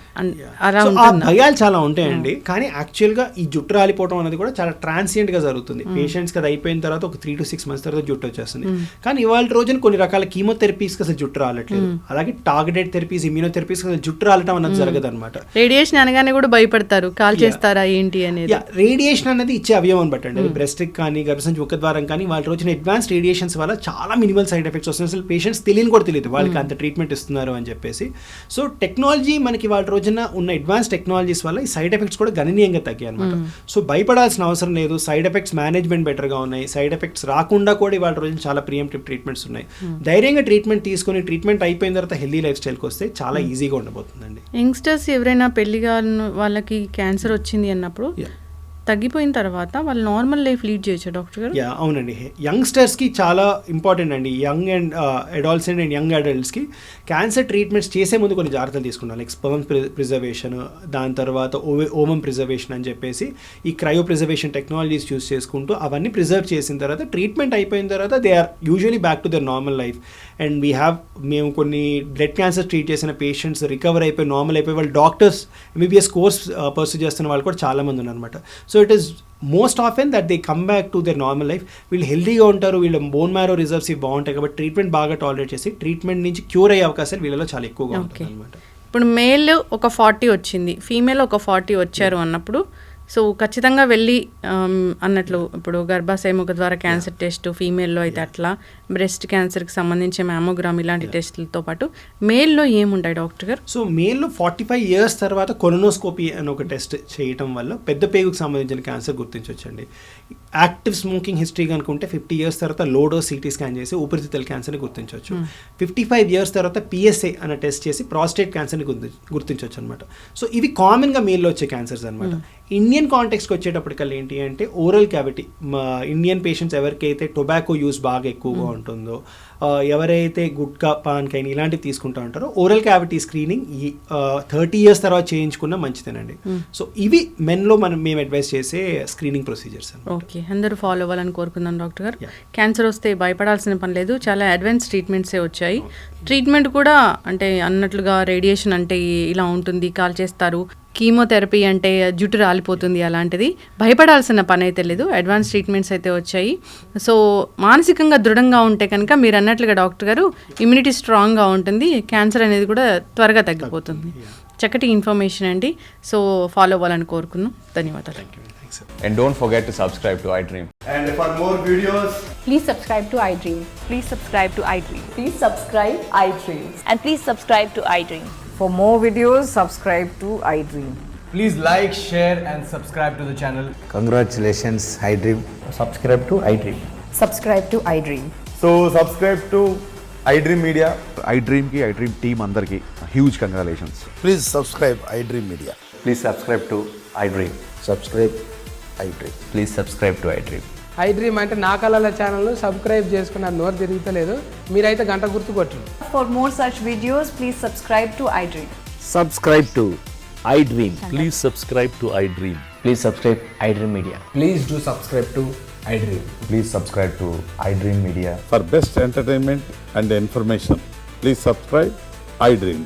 అలా సో ఆ ఉంటుందా? భయాలు చాలా ఉంటాయండి. కానీ యాక్చువల్గా ఈ జుట్టు రాలిపోవడం అనేది కూడా చాలా ట్రాన్సియంట్గా జరుగుతుంది. పేషెంట్స్కి అది అయిపోయిన తర్వాత ఒక 3 to 6 months తర్వాత జుట్టు వచ్చేస్తుంది. కానీ ఇవాళ రోజున కొన్ని రకాల కీమోథెరపీస్కి అసలు జుట్టు రాలట్లేదు. అలాగే టార్గెటెడ్ థెరపీస్, ఇమ్యూనోథెరపీస్ అసలు జుట్టు రాలటం అనేది జరగదు అనమాట. రేడియేషన్ అనగానే కూడా భయపడతారు, కాల్ చేస్తారా ఏంటి అనేది. రేడియేషన్ అనేది ఇచ్చే అవయవం బట్టి అండి. బ్రెస్ట్ కానీ గర్భసంచి ముఖద్వారం కానీ వాళ్ళ రోజున అడ్వాన్స్ రేడియేషన్స్ వల్ల చాలా మినిమల్ సైడ్ ఎఫెక్ట్స్ వస్తున్నాయి. అసలు పేషెంట్స్ తెలియని కూడా తెలియదు వాళ్ళకి అంత ట్రీట్మెంట్ ఇస్తున్నారు అని చెప్పేసి. సో టెక్నాలజీ మనకి వాళ్ళ రోజున ఉన్న అడ్వాన్స్ టెక్నాలజీస్ వల్ల ఈ సైడ్ ఎఫెక్ట్స్ కూడా గణనీయంగా తగ్గాయి అనమాట. సో భయపడాల్సిన అవసరం లేదు. సైడ్ ఎఫెక్ట్స్ మేనేజ్మెంట్ బెటర్గా ఉన్నాయి. సైడ్ ఎఫెక్ట్స్ రాకుండా కూడా ఇవాళ రోజున చాలా ప్రియంటివ్ ట్రీట్మెంట్స్ ఉన్నాయి. ధైర్యంగా ట్రీట్మెంట్ తీసుకొని ట్రీట్మెంట్ అయిపోయిన తర్వాత హెల్దీ లైఫ్ స్టైల్కి వస్తే చాలా ఈజీగా ఉండబోతుందండి. యంగ్స్టర్స్ ఎవరైనా పెళ్లిగా వాళ్ళకి క్యాన్సర్ వచ్చింది అన్నప్పుడు తగ్గిపోయిన తర్వాత వాళ్ళు నార్మల్ లైఫ్ లీడ్ చేయొచ్చు డాక్టర్ గారు? అవునండి. యంగ్స్టర్స్కి చాలా ఇంపార్టెంట్ అండి. Young and adolescent and young అడల్ట్స్కి క్యాన్సర్ ట్రీట్మెంట్స్ చేసే ముందు కొన్ని జాగ్రత్తలు తీసుకుంటాం. లైక్ స్పర్మ్ ప్రిజర్వేషన్, దాని తర్వాత ఓమం ప్రిజర్వేషన్ అని చెప్పేసి ఈ క్రయో ప్రిజర్వేషన్ టెక్నాలజీస్ యూస్ చేసుకుంటూ అవన్నీ ప్రిజర్వ్ చేసిన తర్వాత ట్రీట్మెంట్ అయిపోయిన తర్వాత they are usually back to their normal life. And మేము కొన్ని బ్లడ్ క్యాన్సర్ ట్రీట్ చేసిన పేషెంట్స్ రికవర్ అయిపోయి నార్మల్ అయిపోయి వాళ్ళు డాక్టర్స్ ఎంబీబీఎస్ కోర్స్ పర్సూ చేస్తున్న వాళ్ళు కూడా చాలామంది ఉన్నారనమాట. So it is most often that they come back to their normal life. వీళ్ళు హెల్తీగా ఉంటారు, వీళ్ళ బోన్ మ్యారో రిజర్వ్స్ ఇవి బాగుంటాయి కాబట్టి ట్రీట్మెంట్ బాగా టాలరేట్ చేసి ట్రీట్మెంట్ నుంచి క్యూర్ అయ్యే అవకాశాలు వీళ్ళలో చాలా ఎక్కువగా ఉంటాయి అనమాట. ఇప్పుడు మేల్ ఒక 40 వచ్చింది, ఫీమేల్ ఒక 40 వచ్చారు అన్నప్పుడు సో ఖచ్చితంగా వెళ్ళి అన్నట్లు ఇప్పుడు గర్భాశయ ముఖ ద్వారా క్యాన్సర్ టెస్ట్ ఫీమేల్లో అయితే అట్లా, బ్రెస్ట్ క్యాన్సర్కి సంబంధించి మ్యామోగ్రామ్ ఇలాంటి టెస్టులతో పాటు మేల్లో ఏముంటాయి డాక్టర్ గారు? సో మేల్లో 45 years తర్వాత కొలనోస్కోపీ అని ఒక టెస్ట్ చేయటం వల్ల పెద్ద పేగుకు సంబంధించిన క్యాన్సర్ గుర్తించవచ్చండి. యాక్టివ్ స్మోకింగ్ హిస్టరీ కనుకుంటే 50 years తర్వాత లోడో సిటీ స్కాన్ చేసి ఊపిరితిత్తుల క్యాన్సర్ని గుర్తించవచ్చు. 55 years తర్వాత పిఎస్ఏ అనే టెస్ట్ చేసి ప్రాస్టేట్ క్యాన్సర్ని గుర్తించవచ్చు అనమాట. సో ఇవి కామన్గా మేల్లో వచ్చే క్యాన్సర్స్ అనమాట. ఇండియన్ కాంటెక్స్కి వచ్చేటప్పటికల్లా ఏంటి అంటే ఓరల్ క్యావిటీ, ఇండియన్ పేషెంట్స్ ఎవరికైతే టొబాకో యూస్ బాగా ఎక్కువగా ఉంటుందో, ఎవరైతే గుట్కా పాన్కైన్ ఇలాంటివి తీసుకుంటూ ఉంటారో ఓరల్ క్యావిటీ స్క్రీనింగ్ 30 years తర్వాత చేయించుకున్నా మంచిదేనండి. సో ఇవి మెన్లో మేము అడ్వైస్ చేసే స్క్రీనింగ్ ప్రొసీజర్స్. ఓకే, అందరూ ఫాలో అవ్వాలని కోరుకుందాం డాక్టర్ గారు. క్యాన్సర్ వస్తే భయపడాల్సిన పని లేదు, చాలా అడ్వాన్స్ ట్రీట్మెంట్సే వచ్చాయి. ట్రీట్మెంట్ కూడా అంటే అన్నట్లుగా రేడియేషన్ అంటే ఇలా ఉంటుంది, కాల్ చేస్తారు, కీమోథెరపీ అంటే జుట్టు రాలిపోతుంది, అలాంటిది భయపడాల్సిన పని అయితే లేదు. అడ్వాన్స్ ట్రీట్మెంట్స్ అయితే వచ్చాయి. సో మానసికంగా దృఢంగా ఉంటే కనుక మీరు అన్నట్లుగా డాక్టర్ గారు ఇమ్యూనిటీ స్ట్రాంగ్గా ఉంటుంది, క్యాన్సర్ అనేది కూడా త్వరగా తగ్గిపోతుంది. చక్కటి ఇన్ఫర్మేషన్ అండి. సో ఫాలో అవ్వాలని కోరుకున్నాం. ధన్యవాదాలు. And don't forget to subscribe to iDream. And for more videos, please subscribe to iDream. Please subscribe to iDream. Please subscribe iDream. And please subscribe to iDream. For more videos, subscribe to iDream. please like, share and subscribe to the channel. Congratulations, iDream. Subscribe to iDream. Subscribe to iDream. So subscribe to iDream Media. iDream ki iDream team andarki huge congratulations. Please subscribe iDream Media. Please subscribe to iDream. Subscribe iDream. Please subscribe to iDream. iDream అంటే నా కళల channel subscribe చేసుకున్న నోరు తిరుగుతలేదు, మీరైతే గంట గుర్తు కొట్టండి. For more such videos, please subscribe to iDream. Subscribe to iDream. Please subscribe to iDream. Please subscribe iDream Media. Please do subscribe to iDream. Please subscribe to iDream Media. For best entertainment and information, please subscribe iDream.